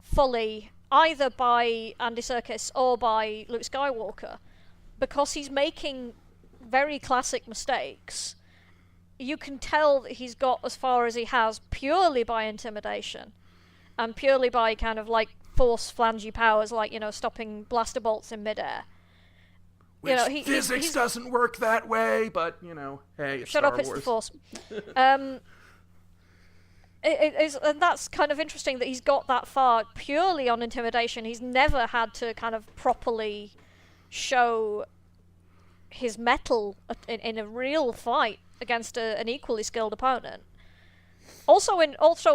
Speaker 3: fully either by Andy Serkis or by Luke Skywalker, because he's making very classic mistakes. You can tell that he's got as far as he has purely by intimidation and purely by kind of like force flangey powers, like, you know, stopping blaster bolts in midair.
Speaker 1: Which,
Speaker 3: you know,
Speaker 1: physics doesn't work that way, but, you know, hey, it's
Speaker 3: Shut
Speaker 1: Star
Speaker 3: up, it's
Speaker 1: Wars.
Speaker 3: the Force. And that's kind of interesting that he's got that far purely on intimidation. He's never had to kind of properly show his mettle in a real fight against an equally skilled opponent. Also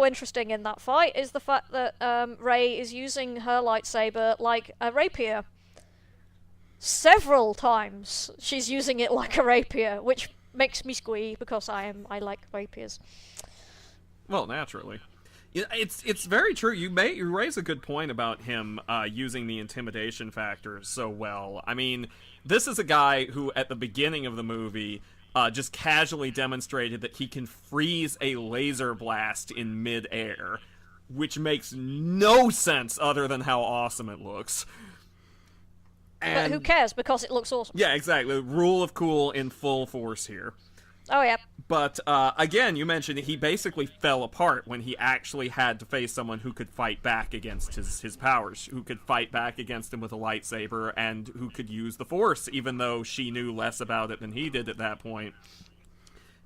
Speaker 3: interesting in that fight is the fact that Rey is using her lightsaber like a rapier. Several times she's using it like a rapier, which makes me squee because I like rapiers.
Speaker 4: Well, naturally. It's very true. You raise a good point about him using the intimidation factor so well. I mean, this is a guy who, at the beginning of the movie, just casually demonstrated that he can freeze a laser blast in mid-air, which makes no sense other than how awesome it looks.
Speaker 3: But who cares, because it looks awesome.
Speaker 4: Yeah, exactly. Rule of cool in full force here.
Speaker 3: Oh, yeah.
Speaker 4: But, again, you mentioned he basically fell apart when he actually had to face someone who could fight back against his powers, who could fight back against him with a lightsaber, and who could use the Force, even though she knew less about it than he did at that point.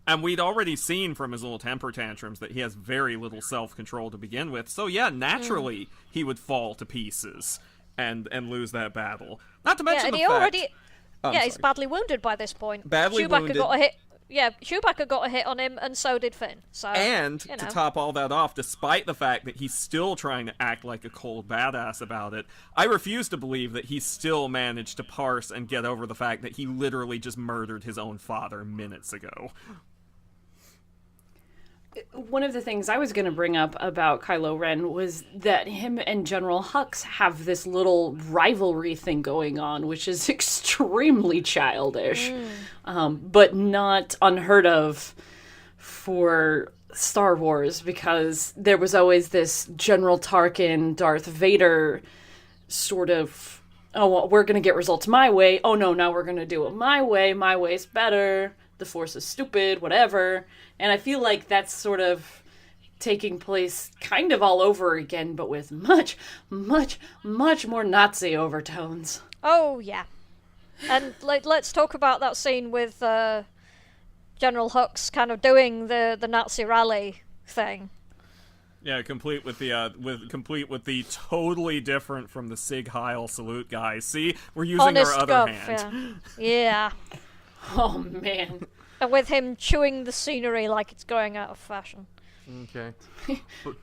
Speaker 4: And we'd already seen from his little temper tantrums that he has very little self-control to begin with, so yeah, naturally he would fall to pieces and lose that battle. Not to mention
Speaker 3: he's badly wounded by this point.
Speaker 4: Badly wounded.
Speaker 3: Got a hit. Yeah, Chewbacca got a hit on him, and so did Finn. So,
Speaker 4: and to top all that off, despite the fact that he's still trying to act like a cold badass about it, I refuse to believe that he still managed to parse and get over the fact that he literally just murdered his own father minutes ago.
Speaker 2: One of the things I was going to bring up about Kylo Ren was that him and General Hux have this little rivalry thing going on, which is extremely childish, but not unheard of for Star Wars, because there was always this General Tarkin, Darth Vader sort of, oh, well, we're going to get results my way. Oh, no, now we're going to do it my way. My way's better. The Force is stupid, whatever. And I feel like that's sort of taking place kind of all over again, but with much, much, much more Nazi overtones.
Speaker 3: Oh, yeah. And let's talk about that scene with General Hux kind of doing the Nazi rally thing.
Speaker 4: Yeah, complete with the totally different from the Sig Heil salute guys. See, we're using
Speaker 3: Honest
Speaker 4: our other
Speaker 3: guff,
Speaker 4: hand.
Speaker 3: Yeah.
Speaker 2: Oh, man.
Speaker 3: And with him chewing the scenery like it's going out of fashion.
Speaker 1: Okay.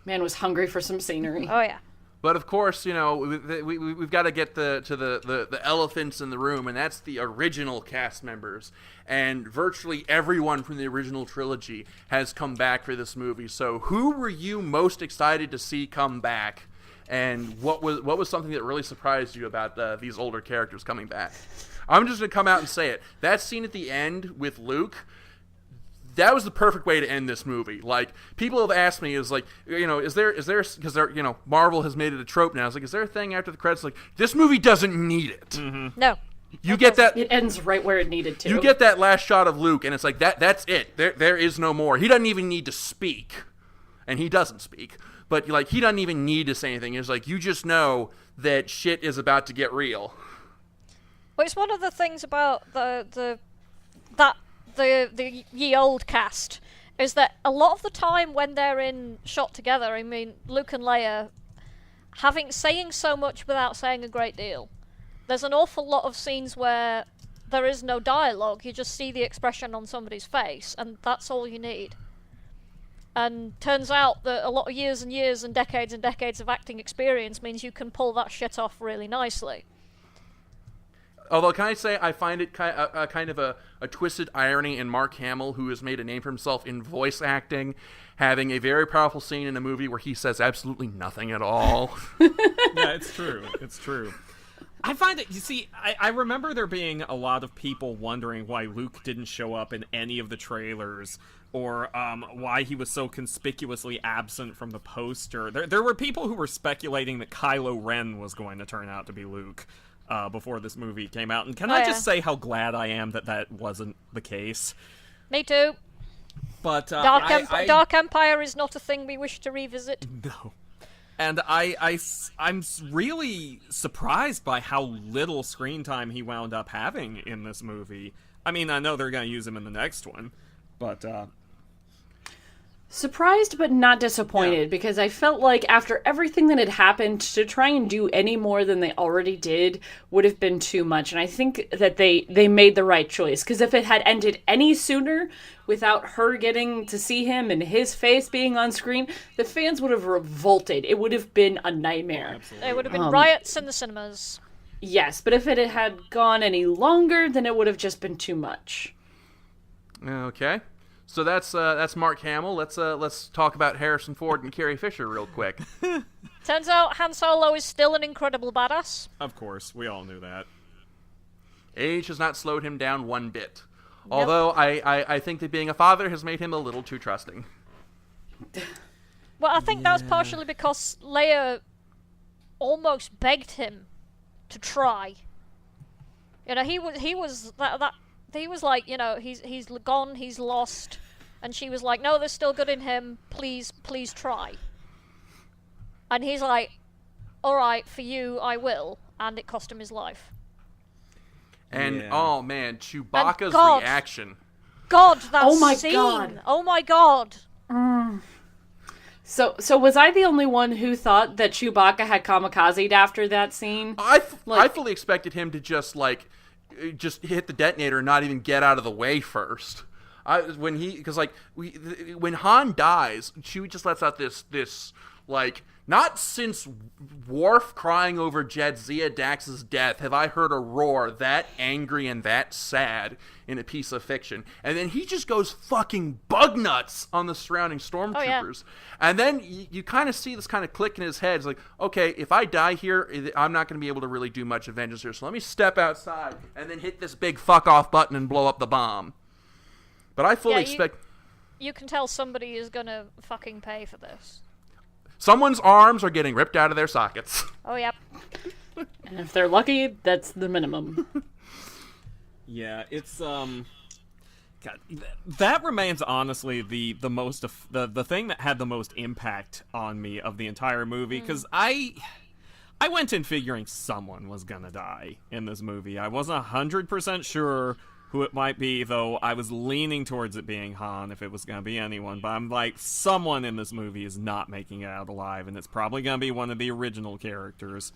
Speaker 2: Man was hungry for some scenery.
Speaker 3: Oh, yeah.
Speaker 1: But of course, you know, we've got to get to the elephants in the room, and that's the original cast members. And virtually everyone from the original trilogy has come back for this movie. So who were you most excited to see come back? And what was something that really surprised you about these older characters coming back? I'm just going to come out and say it. That scene at the end with Luke, that was the perfect way to end this movie. Like, people have asked me, is like, you know, is there, because they're, you know, Marvel has made it a trope now. It's like, is there a thing after the credits? Like, this movie doesn't need it.
Speaker 4: Mm-hmm.
Speaker 3: No.
Speaker 1: You get that.
Speaker 2: It ends right where it needed to.
Speaker 1: You get that last shot of Luke, and it's like, that's it. There is no more. He doesn't even need to speak. And he doesn't speak. But, like, he doesn't even need to say anything. It's like, you just know that shit is about to get real.
Speaker 3: Well, it's one of the things about the ye old cast is that a lot of the time when they're in shot together, I mean, Luke and Leia saying so much without saying a great deal. There's an awful lot of scenes where there is no dialogue, you just see the expression on somebody's face, and that's all you need. And turns out that a lot of years and years and decades of acting experience means you can pull that shit off really nicely.
Speaker 1: Although, can I say, I find it kind of a twisted irony in Mark Hamill, who has made a name for himself in voice acting, having a very powerful scene in a movie where he says absolutely nothing at all.
Speaker 4: Yeah, it's true. It's true. I find it, you see, I remember there being a lot of people wondering why Luke didn't show up in any of the trailers, or why he was so conspicuously absent from the poster. There were people who were speculating that Kylo Ren was going to turn out to be Luke. Before this movie came out, and can I just say how glad I am that wasn't the case?
Speaker 3: Me too.
Speaker 4: But
Speaker 3: Dark Empire is not a thing we wish to revisit.
Speaker 4: No. And I'm really surprised by how little screen time he wound up having in this movie. I mean, I know they're going to use him in the next one, but
Speaker 2: surprised but not disappointed, because I felt like after everything that had happened, to try and do any more than they already did would have been too much. And I think that they made the right choice, because if it had ended any sooner without her getting to see him and his face being on screen, the fans would have revolted. It would have been a nightmare.
Speaker 4: absolutely.
Speaker 3: There would have been riots in the cinemas.
Speaker 2: Yes, but if it had gone any longer, then it would have just been too much.
Speaker 1: Okay. So that's Mark Hamill. Let's talk about Harrison Ford and Carrie Fisher real quick.
Speaker 3: Turns out Han Solo is still an incredible badass.
Speaker 4: Of course, we all knew that.
Speaker 1: Age has not slowed him down one bit. Although I think that being a father has made him a little too trusting.
Speaker 3: Well, I think that's partially because Leia almost begged him to try. You know, he was like, you know, he's gone, he's lost, and she was like, no, there's still good in him, please try. And he's like, alright, for you, I will, and it cost him his life.
Speaker 1: And,
Speaker 4: Yeah.
Speaker 1: oh man, Chewbacca's
Speaker 3: God.
Speaker 1: reaction.
Speaker 3: God, that
Speaker 2: Oh my
Speaker 3: scene!
Speaker 2: God.
Speaker 3: Oh my god!
Speaker 2: So was I the only one who thought that Chewbacca had kamikazed after that scene?
Speaker 1: I fully expected him to just hit the detonator and not even get out of the way first. When Han dies, Chewie just lets out this like, not since Worf crying over Jadzia Dax's death have I heard a roar that angry and that sad in a piece of fiction. And then he just goes fucking bug nuts on the surrounding stormtroopers. And then you kind of see this kind of click in his head. It's like, okay, if I die here, I'm not going to be able to really do much of vengeance here. So let me step outside and then hit this big fuck off button and blow up the bomb. But I fully expect...
Speaker 3: You can tell somebody is gonna fucking pay for this.
Speaker 1: Someone's arms are getting ripped out of their sockets.
Speaker 3: Oh, yep.
Speaker 2: And if they're lucky, that's the minimum.
Speaker 4: Yeah, it's God, that remains honestly the thing that had the most impact on me of the entire movie, because I I went in figuring someone was gonna die in this movie. I wasn't 100% sure who it might be, though I was leaning towards it being Han if it was gonna be anyone. But I'm like, someone in this movie is not making it out alive, and it's probably gonna be one of the original characters.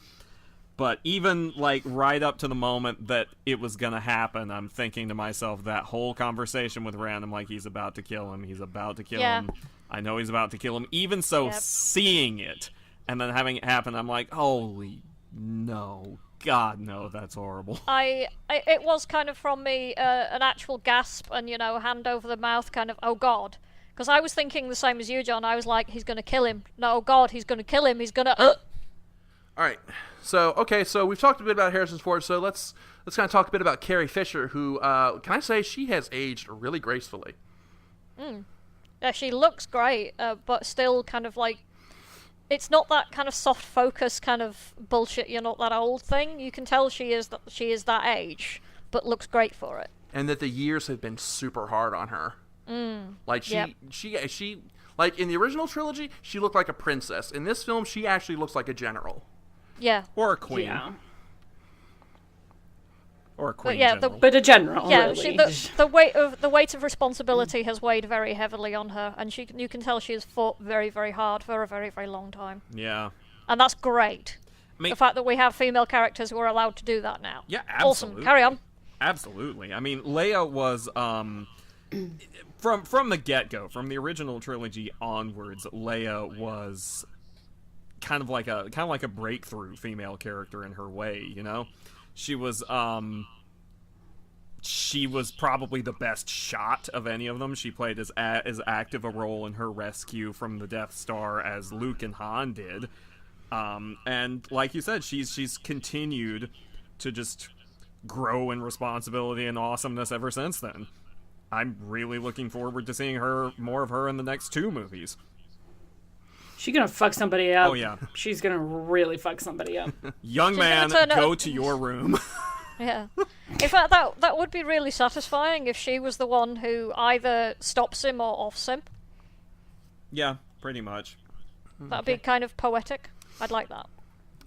Speaker 4: But even, like, right up to the moment that it was gonna happen, I'm thinking to myself, that whole conversation with Ren, I'm like, he's about to kill him, he's about to kill him. I know he's about to kill him. Even so, seeing it, and then having it happen, I'm like, holy no. God, no, that's horrible.
Speaker 3: It was kind of from me, an actual gasp and, hand over the mouth kind of, oh God. Because I was thinking the same as you, John. I was like, he's gonna kill him. No, oh God, he's gonna kill him. He's gonna...
Speaker 1: Alright, so we've talked a bit about Harrison Ford, so let's kind of talk a bit about Carrie Fisher, who, can I say, she has aged really gracefully.
Speaker 3: Yeah, she looks great, but still kind of like, it's not that kind of soft focus kind of bullshit, you're not that old thing. You can tell she is that age, but looks great for it.
Speaker 1: And that the years have been super hard on her. Like, she like, in the original trilogy, she looked like a princess. In this film, she actually looks like a general.
Speaker 3: Yeah.
Speaker 4: Or a queen.
Speaker 2: Yeah.
Speaker 4: Or a queen.
Speaker 2: But a general.
Speaker 3: Yeah,
Speaker 2: really.
Speaker 3: the weight of responsibility has weighed very heavily on her, and you can tell she has fought very, very hard for a very, very long time.
Speaker 4: Yeah.
Speaker 3: And that's great.
Speaker 4: I mean,
Speaker 3: the fact that we have female characters who are allowed to do that now.
Speaker 4: Yeah, absolutely.
Speaker 3: Awesome. Carry on.
Speaker 4: Absolutely. I mean, Leia was from the get-go, from the original trilogy onwards, Leia was kind of like a breakthrough female character in her way, She was probably the best shot of any of them. She played as active a role in her rescue from the Death Star as Luke and Han did. And like you said, she's continued to just grow in responsibility and awesomeness ever since then. I'm really looking forward to seeing more of her in the next 2 movies.
Speaker 2: She's gonna fuck somebody up.
Speaker 4: Oh, yeah.
Speaker 2: She's gonna really fuck somebody up.
Speaker 4: Young man, go to your room.
Speaker 3: Yeah. In fact, that would be really satisfying if she was the one who either stops him or offs him.
Speaker 4: Yeah, pretty much.
Speaker 3: That'd be kind of poetic. I'd like that.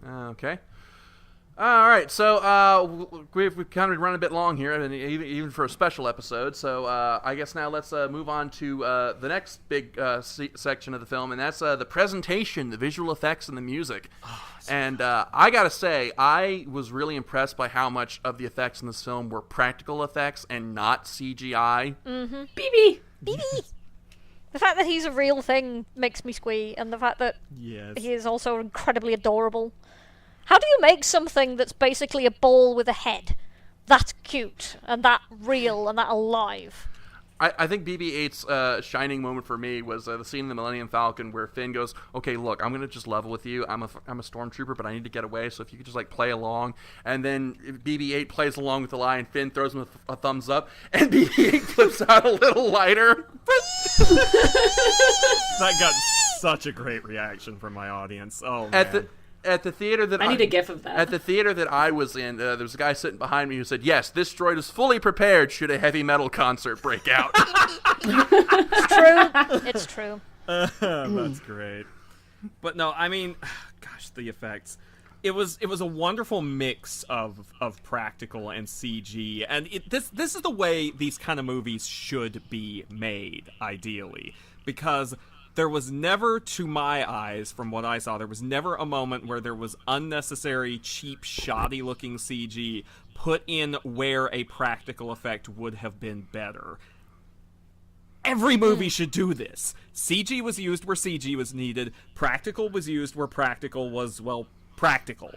Speaker 1: Okay. All right, so we've kind of run a bit long here, and even for a special episode. So I guess now let's move on to the next big section of the film, and that's the presentation, the visual effects, and the music. And I gotta say, I was really impressed by how much of the effects in this film were practical effects and not CGI.
Speaker 3: Mm-hmm.
Speaker 2: BB!
Speaker 3: The fact that he's a real thing makes me squee, and the fact that he is also incredibly adorable. How do you make something that's basically a ball with a head that cute and that real and that alive?
Speaker 1: I think BB-8's shining moment for me was the scene in the Millennium Falcon where Finn goes, "Okay, look, I'm gonna just level with you. I'm a stormtrooper, but I need to get away. So if you could just like play along." And then BB-8 plays along with the lie, and Finn throws him a thumbs up, and BB-8 flips out a little lighter.
Speaker 4: That got such a great reaction from my audience. Oh man.
Speaker 1: At the theater that
Speaker 2: I need a gif of that.
Speaker 1: At the theater that I was in, there was a guy sitting behind me who said, "Yes, this droid is fully prepared should a heavy metal concert break out."
Speaker 3: It's true. It's true.
Speaker 4: That's great. But no, I mean, gosh, the effects. It was a wonderful mix of practical and CG, and this is the way these kind of movies should be made, ideally, because there was never, to my eyes, from what I saw, there was never a moment where there was unnecessary, cheap, shoddy-looking CG put in where a practical effect would have been better. Every movie should do this. CG was used where CG was needed. Practical was used where practical was, well, practical.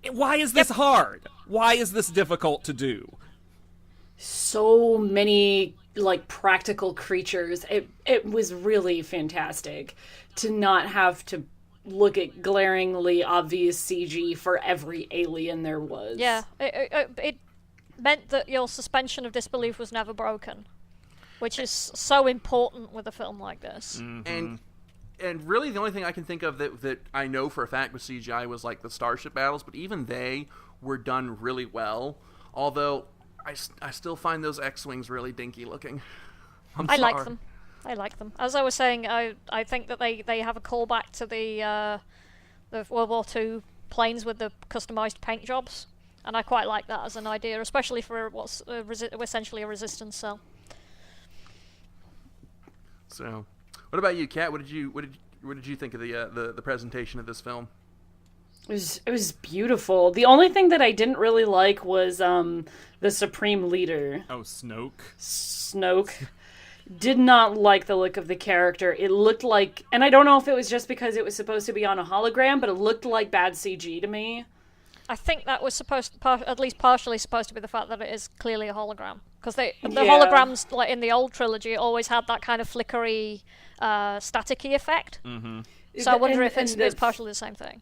Speaker 4: Why is this hard? Why is this difficult to do?
Speaker 2: So many practical creatures. It was really fantastic to not have to look at glaringly obvious CG for every alien there was.
Speaker 3: Yeah, it meant that your suspension of disbelief was never broken, which is so important with a film like this.
Speaker 1: Mm-hmm. And really the only thing I can think of that I know for a fact with CGI was like the starship battles, but even they were done really well, although I still find those X-Wings really dinky looking.
Speaker 3: I like them. As I was saying, I think that they have a callback to the World War II planes with the customized paint jobs, and I quite like that as an idea, especially for what's essentially a resistance cell.
Speaker 1: So, what about you, Kat? What did you think of the presentation of this film?
Speaker 2: It was beautiful. The only thing that I didn't really like was the Supreme Leader.
Speaker 4: Oh,
Speaker 2: Snoke. Did not like the look of the character. It looked like, and I don't know if it was just because it was supposed to be on a hologram, but it looked like bad CG to me.
Speaker 3: I think that was at least partially supposed to be the fact that it is clearly a hologram. Because the holograms, like in the old trilogy, always had that kind of flickery, staticky effect. Mm-hmm. So I wonder if it's partially the same thing.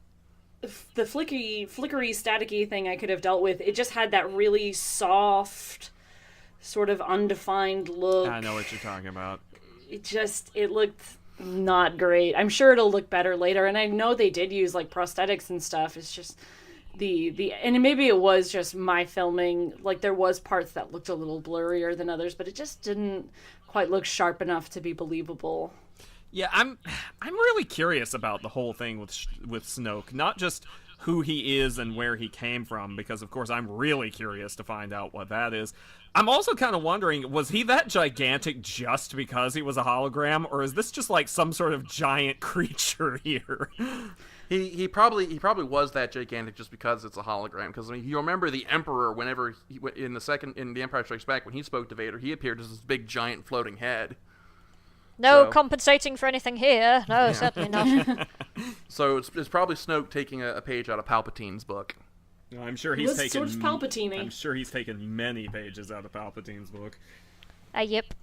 Speaker 2: The flickery, staticky thing I could have dealt with. It just had that really soft, sort of undefined look.
Speaker 4: I know what you're talking about.
Speaker 2: It looked not great. I'm sure it'll look better later, and I know they did use like prosthetics and stuff. It's just and maybe it was just my filming. Like there was parts that looked a little blurrier than others, but it just didn't quite look sharp enough to be believable.
Speaker 4: Yeah, I'm really curious about the whole thing with Snoke, not just who he is and where he came from, because of course I'm really curious to find out what that is. I'm also kind of wondering, was he that gigantic just because he was a hologram, or is this just like some sort of giant creature here?
Speaker 1: He probably was that gigantic just because it's a hologram. Because I mean, you remember the Emperor, whenever in The Empire Strikes Back, when he spoke to Vader, he appeared as this big giant floating head.
Speaker 3: No compensating for anything here. No, certainly not.
Speaker 1: So it's probably Snoke taking a page out of Palpatine's book.
Speaker 4: No, I'm sure he's taken.
Speaker 2: Palpatine.
Speaker 4: I'm sure he's taken many pages out of Palpatine's book.
Speaker 3: Yep.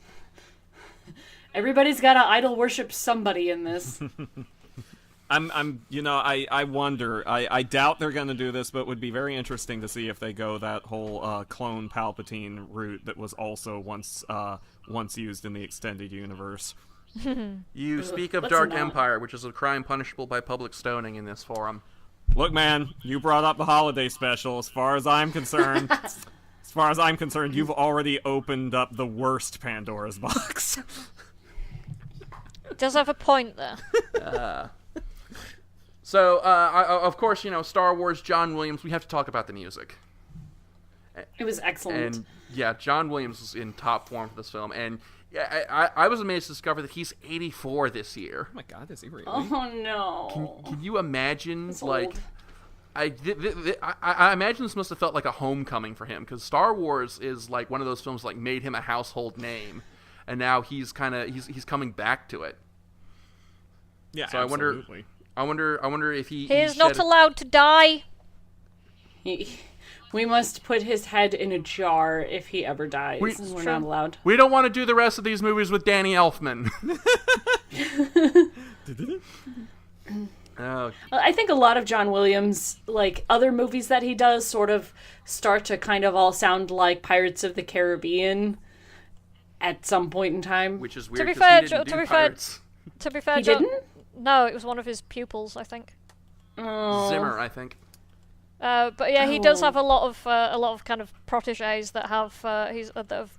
Speaker 2: Everybody's got to idol worship somebody in this.
Speaker 4: I wonder. I doubt they're going to do this, but it would be very interesting to see if they go that whole clone Palpatine route that was also once used in the extended universe.
Speaker 1: You speak of Dark Empire, which is a crime punishable by public stoning in this forum.
Speaker 4: Look, man, you brought up the holiday special. As far as I'm concerned, you've already opened up the worst Pandora's box.
Speaker 3: Does have a point there.
Speaker 1: So, of course, Star Wars, John Williams, we have to talk about the music.
Speaker 2: It was excellent.
Speaker 1: And, yeah, John Williams is in top form for this film. And yeah, I was amazed to discover that he's 84 this year.
Speaker 4: Oh, my God, is he really?
Speaker 2: Oh, no.
Speaker 1: Can you imagine,
Speaker 2: That's
Speaker 1: like...
Speaker 2: old.
Speaker 1: I imagine this must have felt like a homecoming for him, because Star Wars is, like, one of those films, like, made him a household name. And now he's coming back to it.
Speaker 4: Yeah,
Speaker 1: so
Speaker 4: absolutely.
Speaker 1: I wonder if he
Speaker 3: is not allowed to die.
Speaker 2: We must put his head in a jar if he ever dies. We're not allowed.
Speaker 1: We don't want to do the rest of these movies with Danny Elfman. Oh.
Speaker 2: I think a lot of John Williams, like other movies that he does, sort of start to kind of all sound like Pirates of the Caribbean at some point in time.
Speaker 1: Which is weird.
Speaker 3: To be fair,
Speaker 2: he didn't?
Speaker 3: No, it was one of his pupils, I think.
Speaker 2: Oh.
Speaker 1: Zimmer, I think.
Speaker 3: But yeah, he does have a lot of kind of proteges that have that have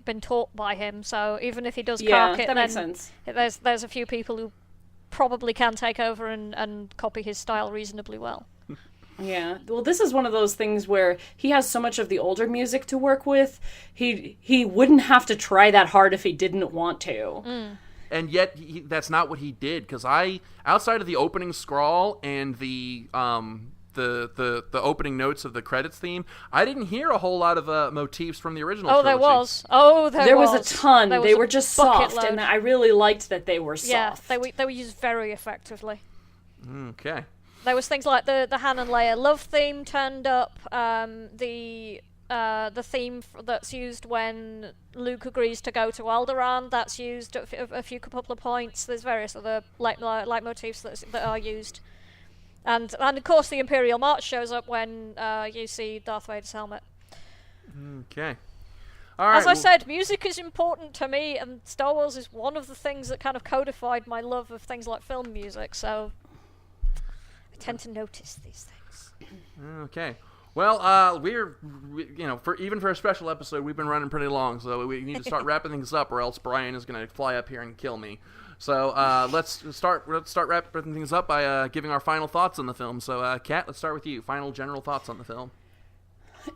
Speaker 3: been taught by him. So even if he does cark it,
Speaker 2: that
Speaker 3: then
Speaker 2: makes sense.
Speaker 3: There's a few people who probably can take over and copy his style reasonably well.
Speaker 2: Yeah. Well, this is one of those things where he has so much of the older music to work with. He wouldn't have to try that hard if he didn't want to.
Speaker 3: Mm.
Speaker 1: And yet, that's not what he did. Because outside of the opening scrawl and the opening notes of the credits theme, I didn't hear a whole lot of motifs from the original trilogy.
Speaker 2: There was a ton. They were just soft,
Speaker 3: load.
Speaker 2: and I really liked that they were soft.
Speaker 3: Yeah, they were used very effectively.
Speaker 1: Okay.
Speaker 3: There was things like the Han and Leia love theme turned up, the theme that's used when Luke agrees to go to Alderaan, that's used at a couple of points. There's various other leitmotifs that are used. And of course the Imperial March shows up when you see Darth Vader's helmet.
Speaker 1: Okay. All right.
Speaker 3: As I said, music is important to me, and Star Wars is one of the things that kind of codified my love of things like film music, so I tend to notice these things.
Speaker 1: Okay. Well, we're for a special episode, we've been running pretty long, so we need to start wrapping things up, or else Brian is going to fly up here and kill me. So let's start wrapping things up by giving our final thoughts on the film. So, Kat, let's start with you. Final general thoughts on the film.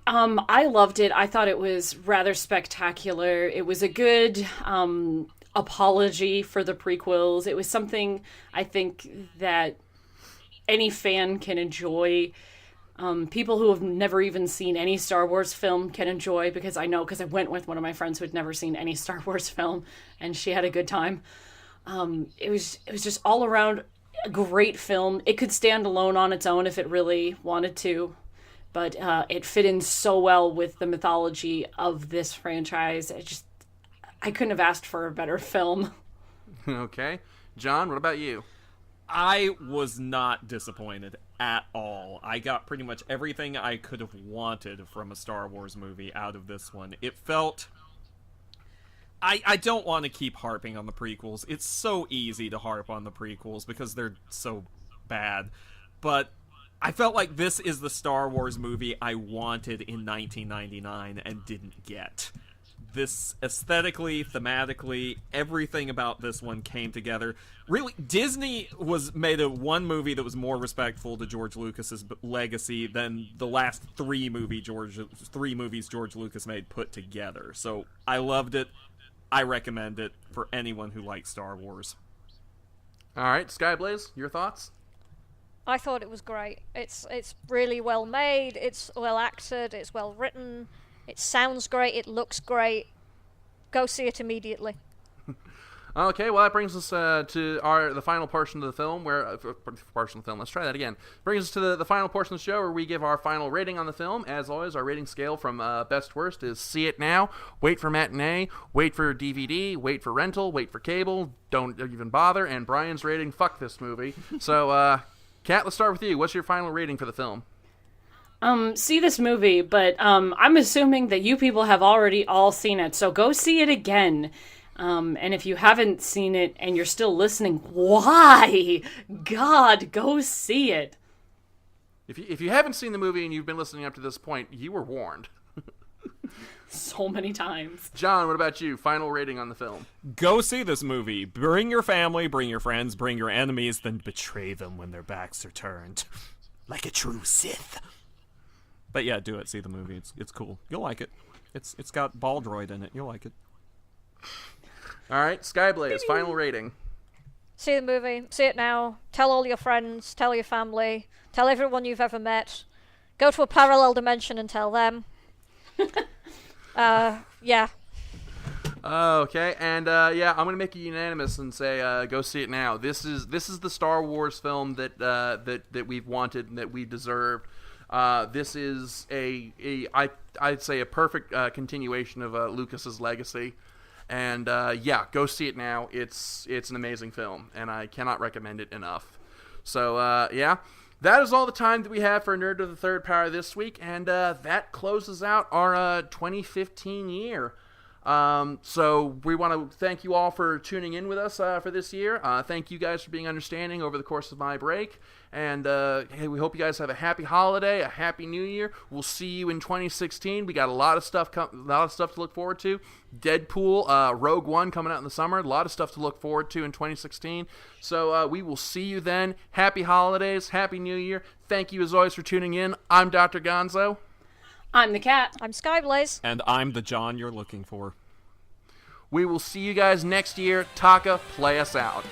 Speaker 2: I loved it. I thought it was rather spectacular. It was a good apology for the prequels. It was something I think that any fan can enjoy. People who have never even seen any Star Wars film can enjoy, because I went with one of my friends who had never seen any Star Wars film, and she had a good time. It was just all around a great film. It could stand alone on its own if it really wanted to, but it fit in so well with the mythology of this franchise. I couldn't have asked for a better film.
Speaker 1: Okay. John, what about you?
Speaker 4: I was not disappointed at all. I got pretty much everything I could have wanted from a Star Wars movie out of this one. It felt... I don't want to keep harping on the prequels. It's so easy to harp on the prequels because they're so bad. But I felt like this is the Star Wars movie I wanted in 1999 and didn't get. This aesthetically, thematically, everything about this one came together. Really, Disney made one movie that was more respectful to George Lucas's legacy than the last three movies George Lucas made put together. So I loved it. I recommend it for anyone who likes Star Wars.
Speaker 1: All right, Skyblaze, your thoughts?
Speaker 3: I thought it was great. It's really well made. It's well acted. It's well written. It sounds great. It looks great. Go see it immediately.
Speaker 1: Okay, well, that brings us to the final portion of the film, let's try that again. Brings us to the final portion of the show where we give our final rating on the film. As always, our rating scale from best to worst is see it now, wait for matinee, wait for DVD, wait for rental, wait for cable, don't even bother, and Brian's rating, fuck this movie. So, Kat, let's start with you. What's your final rating for the film?
Speaker 2: See this movie, but I'm assuming that you people have already all seen it, so go see it again. And if you haven't seen it and you're still listening, why? God, go see it.
Speaker 1: If you haven't seen the movie and you've been listening up to this point, you were warned.
Speaker 2: So many times.
Speaker 1: John, what about you? Final rating on the film.
Speaker 4: Go see this movie. Bring your family, bring your friends, bring your enemies, then betray them when their backs are turned. Like a true Sith. But yeah, do it. See the movie. It's cool. You'll like it. It's got Baldroid in it. You'll like it.
Speaker 1: All right, Skyblaze, final rating.
Speaker 3: See the movie. See it now. Tell all your friends. Tell your family. Tell everyone you've ever met. Go to a parallel dimension and tell them. Yeah.
Speaker 1: Okay, and I'm gonna make it unanimous and say go see it now. This is the Star Wars film that we've wanted and that we deserved. This is I'd say a perfect continuation of Lucas's legacy. And go see it now. It's an amazing film, and I cannot recommend it enough. So that is all the time that we have for Nerd of the Third Power this week, and that closes out our 2015 year. So we want to thank you all for tuning in with us for this year. Thank you guys for being understanding over the course of my break. And hey, we hope you guys have a happy holiday, a happy new year. We'll see you in 2016. We got a lot of stuff to look forward to. Deadpool, Rogue One coming out in the summer. A lot of stuff to look forward to in 2016. So we will see you then. Happy holidays, happy new year. Thank you as always for tuning in. I'm Dr. Gonzo.
Speaker 2: I'm the Cat.
Speaker 3: I'm Skyblaze.
Speaker 4: And I'm the John you're looking for.
Speaker 1: We will see you guys next year. Taka, play us out.